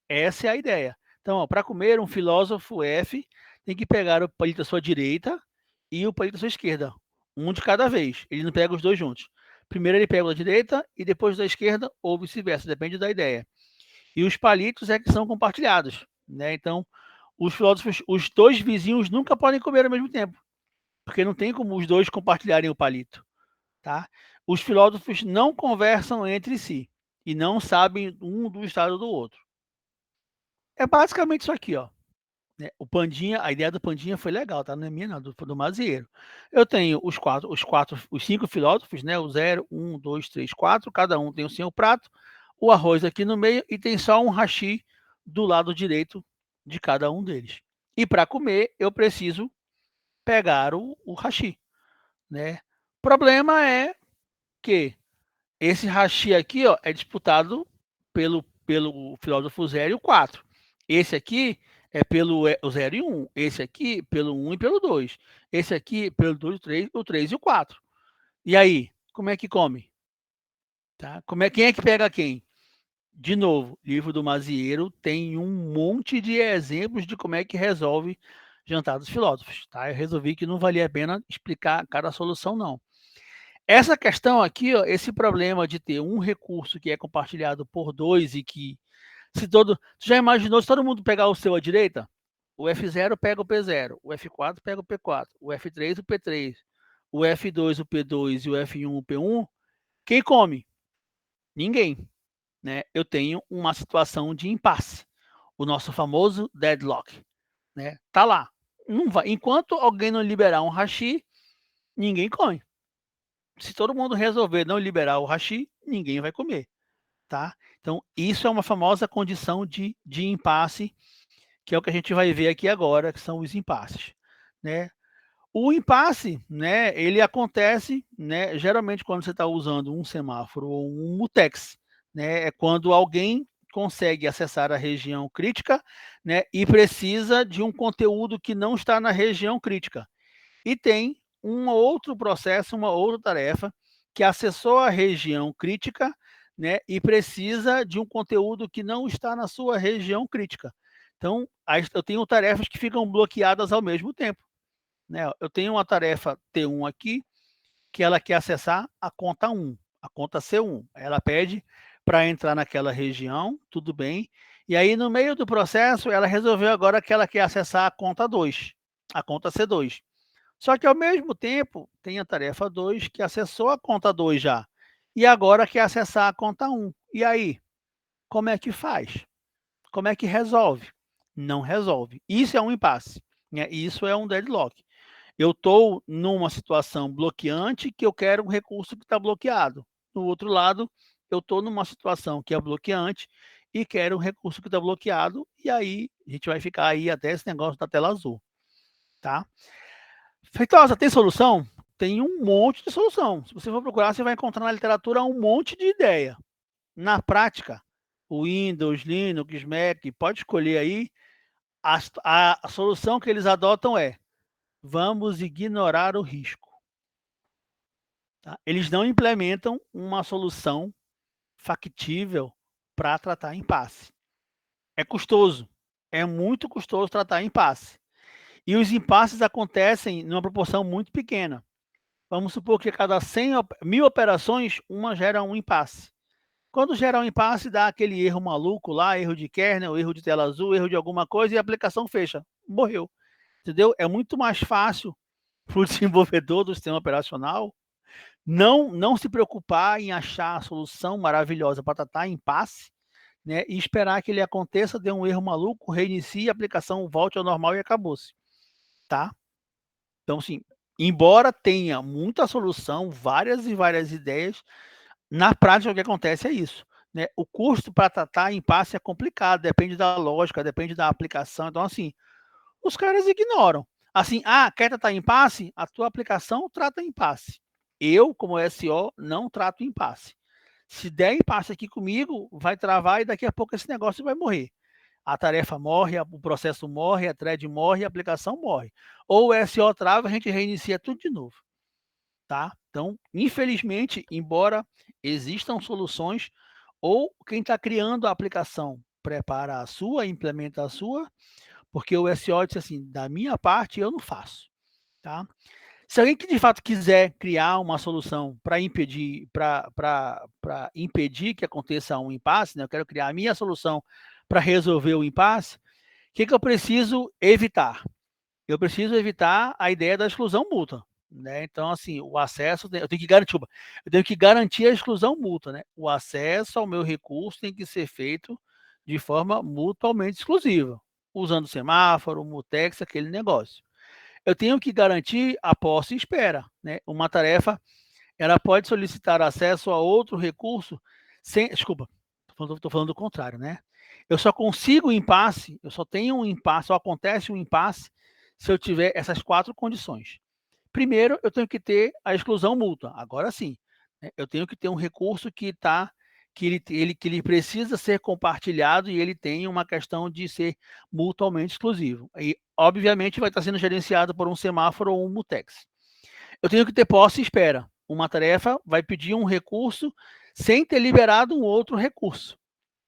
S1: Essa é a ideia. Então, para comer, um filósofo F tem que pegar o palito à sua direita e o palito à sua esquerda. Um de cada vez. Ele não pega os dois juntos. Primeiro ele pega o da direita e depois da esquerda, ou vice-versa, depende da ideia. e os palitos é que são compartilhados, né? Então, os filósofos, os dois vizinhos nunca podem comer ao mesmo tempo, porque não tem como os dois compartilharem o palito, tá? Os filósofos não conversam entre si e não sabem um do estado do outro. É basicamente isso aqui, ó. Né? O Pandinha, a ideia do Pandinha foi legal, tá? Não é minha, não, do Mazieiro. Eu tenho os 5 filósofos, né? O 0, 1, 2, 3, 4, cada um tem o seu prato, o arroz aqui no meio e tem só um hashi do lado direito de cada um deles. E para comer, eu preciso pegar o hashi, né? O problema é que esse hashi aqui, ó, é disputado pelo filósofo 0 e o 4. Esse aqui é pelo o 0 e 1. Esse aqui pelo 1 e pelo 2. Esse aqui pelo 2, o 3 e o 4. E aí, como é que come? Tá? Quem é que pega quem? De novo, livro do Mazieiro tem um monte de exemplos de como é que resolve jantar dos filósofos. Tá? Eu resolvi que não valia a pena explicar cada solução, não. Essa questão aqui, ó, esse problema de ter um recurso que é compartilhado por dois e que se todo, você já imaginou se todo mundo pegar o seu à direita? O F0 pega o P0, o F4 pega o P4, o F3 o P3, o F2 o P2 e o F1 o P1. Quem come? Ninguém, né? Eu tenho uma situação de impasse, o nosso famoso deadlock, né? Tá lá. Não vai. Enquanto alguém não liberar um hashi, ninguém come. Se todo mundo resolver não liberar o hashi, ninguém vai comer, tá? Então, isso é uma famosa condição de impasse, que é o que a gente vai ver aqui agora, que são os impasses, né? O impasse, né, ele acontece, né, geralmente quando você está usando um semáforo ou um mutex, né, é quando alguém consegue acessar a região crítica, né, e precisa de um conteúdo que não está na região crítica. E tem um outro processo, uma outra tarefa, que acessou a região crítica, né, e precisa de um conteúdo que não está na sua região crítica. Então, eu tenho tarefas que ficam bloqueadas ao mesmo tempo, né? Eu tenho uma tarefa T1 aqui, que ela quer acessar a conta 1, a conta C1. Ela pede para entrar naquela região, tudo bem. E aí, no meio do processo, ela resolveu agora que ela quer acessar a conta 2, a conta C2. Só que, ao mesmo tempo, tem a tarefa 2 que acessou a conta 2 já. E agora quer acessar a conta 1. E aí, como é que faz? Como é que resolve? Não resolve. Isso é um impasse, né? Isso é um deadlock. Eu estou numa situação bloqueante que eu quero um recurso que está bloqueado. No outro lado, eu estou numa situação que é bloqueante e quero um recurso que está bloqueado. E aí, a gente vai ficar aí até esse negócio da tela azul, tá? Feitosa, tem solução? Tem um monte de solução. Se você for procurar, você vai encontrar na literatura um monte de ideia. Na prática, o Windows, Linux, Mac, pode escolher aí. A solução que eles adotam é: vamos ignorar o risco. Tá? Eles não implementam uma solução factível para tratar impasse. É custoso. É muito custoso tratar impasse. E os impasses acontecem numa proporção muito pequena. Vamos supor que a cada 1.000 operações, uma gera um impasse. Quando gera um impasse, dá aquele erro maluco lá, erro de kernel, erro de tela azul, erro de alguma coisa e a aplicação fecha. Morreu. Entendeu? É muito mais fácil para o desenvolvedor do sistema operacional não se preocupar em achar a solução maravilhosa para tratar impasse, né, e esperar que ele aconteça, dê um erro maluco, reinicie, a aplicação volte ao normal e acabou-se. Tá? Então, assim, embora tenha muita solução, várias e várias ideias, na prática o que acontece é isso. Né? O custo para tratar impasse é complicado, depende da lógica, depende da aplicação. Então, assim, os caras ignoram. Assim, quer tratar impasse? A tua aplicação trata impasse. Eu, como SO, não trato impasse. Se der impasse aqui comigo, vai travar e daqui a pouco esse negócio vai morrer. A tarefa morre, o processo morre, a thread morre, a aplicação morre. Ou o SO trava, a gente reinicia tudo de novo. Tá? Então, infelizmente, embora existam soluções, ou quem está criando a aplicação prepara a sua, implementa a sua, porque o SO disse assim, da minha parte eu não faço. Tá? Se alguém que de fato quiser criar uma solução para impedir, impedir que aconteça um impasse, né? Eu quero criar a minha solução para resolver o impasse, o que eu preciso evitar? Eu preciso evitar a ideia da exclusão mútua. Né? Então, assim, o acesso, eu tenho que garantir a exclusão mútua. Né? O acesso ao meu recurso tem que ser feito de forma mutuamente exclusiva, usando semáforo, mutex, aquele negócio. Eu tenho que garantir a posse e espera. Né? Uma tarefa, ela pode solicitar acesso a outro recurso sem... Desculpa, estou falando do contrário, né? Eu só consigo impasse, eu só tenho um impasse, só acontece um impasse se eu tiver essas 4 condições. Primeiro, eu tenho que ter a exclusão mútua. Agora sim, né? Eu tenho que ter um recurso que ele precisa ser compartilhado e ele tem uma questão de ser mutuamente exclusivo. E, obviamente, vai estar sendo gerenciado por um semáforo ou um mutex. Eu tenho que ter posse e espera. Uma tarefa vai pedir um recurso sem ter liberado um outro recurso.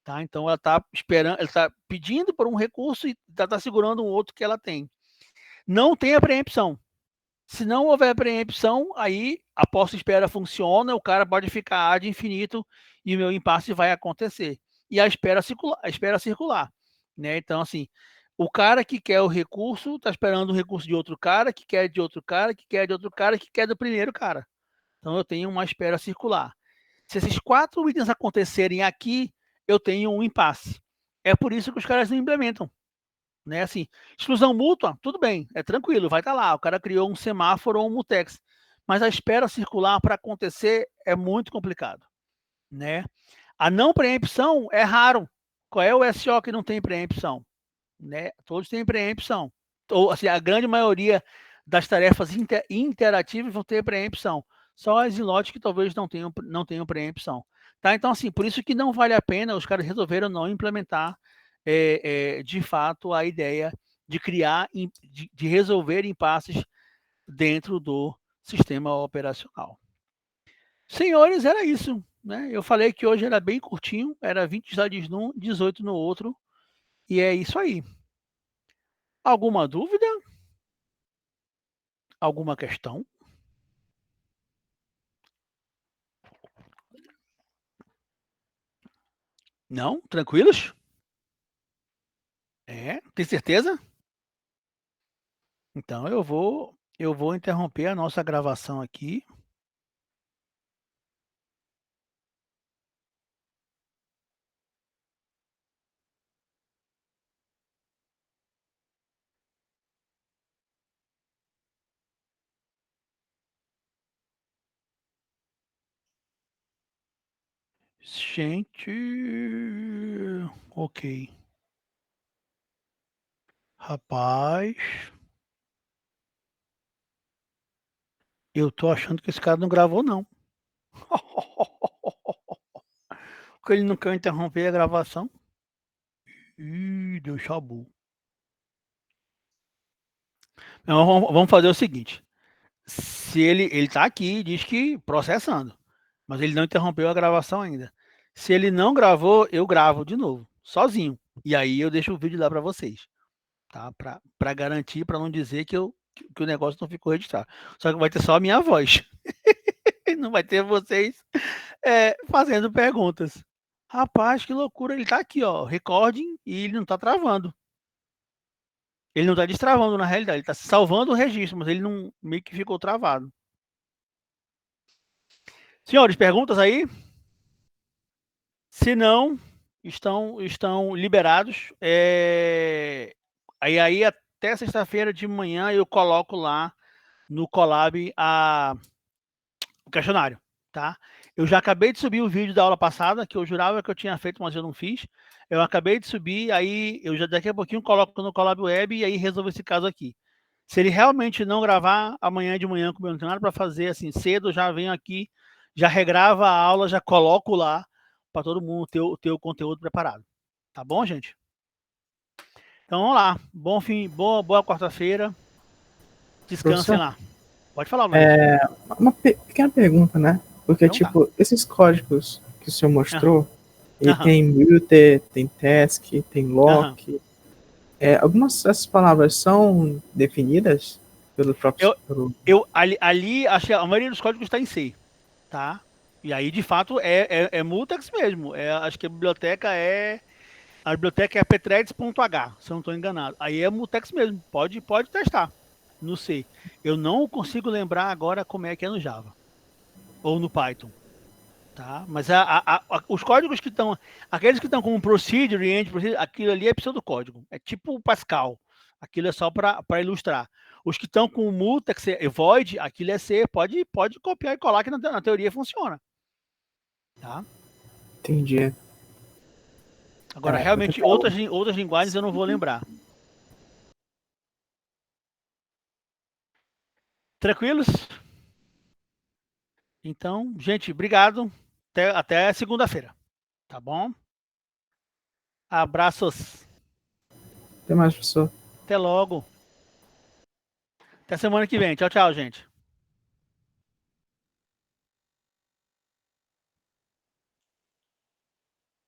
S1: Tá? Então, ela está esperando, ela está pedindo por um recurso e está segurando um outro que ela tem. Não tem a preempção. Se não houver preempção, aí a posse espera funciona, o cara pode ficar ad infinito e o meu impasse vai acontecer. E a espera circular. Né? Então, assim, o cara que quer o recurso está esperando o recurso de outro cara, que quer de outro cara, que quer de outro cara, que quer do primeiro cara. Então, eu tenho uma espera circular. Se esses 4 itens acontecerem aqui, eu tenho um impasse. É por isso que os caras não implementam. Né? Assim, exclusão mútua, tudo bem, é tranquilo, vai estar lá. O cara criou um semáforo ou um mutex. Mas a espera circular para acontecer é muito complicado. Né? A não preempção é raro. Qual é o SO que não tem preempção? Né? Todos têm preempção. Ou, assim, a grande maioria das tarefas interativas vão ter preempção. Só as in-lot que talvez não tenham preempção. Tá? Então, assim, por isso que não vale a pena, os caras resolveram não implementar de fato a ideia de criar, de resolver impasses dentro do sistema operacional. Senhores, era isso. Né? Eu falei que hoje era bem curtinho, era 20 slides num, 18 no outro, e é isso aí. Alguma dúvida? Alguma questão? Não? Tranquilos? Tem certeza? Então eu vou interromper a nossa gravação aqui. Gente, ok. Rapaz, eu tô achando que esse cara não gravou, não. Porque ele não quer interromper a gravação. Ih, deu chabu. Então, vamos fazer o seguinte. Se ele tá aqui, diz que processando, mas ele não interrompeu a gravação ainda. Se ele não gravou, eu gravo de novo, sozinho. E aí eu deixo o vídeo lá para vocês, tá? Para garantir, para não dizer que o negócio não ficou registrado. Só que vai ter só a minha voz. Não vai ter vocês fazendo perguntas. Rapaz, que loucura. Ele tá aqui, ó, recording, e ele não tá travando. Ele não tá destravando, na realidade. Ele tá salvando o registro, mas ele não meio que ficou travado. Senhores, perguntas aí? Se não, estão liberados. Aí até sexta-feira de manhã eu coloco lá no Colab o questionário, tá? Eu já acabei de subir o vídeo da aula passada, que eu jurava que eu tinha feito, mas eu não fiz. Eu acabei de subir, aí eu já daqui a pouquinho coloco no Colab Web e aí resolvo esse caso aqui. Se ele realmente não gravar amanhã de manhã, como eu não tenho nada para fazer assim cedo, já venho aqui, já regrava a aula, já coloco lá para todo mundo ter o conteúdo preparado. Tá bom, gente? Então vamos lá. Bom fim, boa quarta-feira. Descansem
S2: Professor,
S1: lá. Pode falar, Luiz.
S2: uma pequena pergunta, né? Porque,
S1: Então tá.
S2: tipo, esses códigos que o senhor mostrou, ele
S1: Aham.
S2: tem mute, tem task, tem
S1: Aham.
S2: lock. Algumas dessas palavras são definidas? pelo próprio.
S1: Ali, acho que a maioria dos códigos está em C, tá? E aí, de fato, é mutex mesmo. Acho que a biblioteca é pthreads.h, se eu não estou enganado. Aí é mutex mesmo, pode testar no C. Eu não consigo lembrar agora como é que é no Java ou no Python, tá? Mas os códigos que estão, aqueles que estão como procedure e end procedure, aquilo ali é pseudocódigo, é tipo o Pascal, aquilo é só para ilustrar. Os que estão com mutex e void, aquilo é C, pode copiar e colar que na teoria funciona, tá?
S2: Entendi.
S1: Agora, realmente, outras linguagens eu não vou lembrar. Tranquilos? Então, gente, obrigado. Até segunda-feira, tá bom? Abraços.
S2: Até mais, professor.
S1: Até logo. Até semana que vem. Tchau, tchau, gente.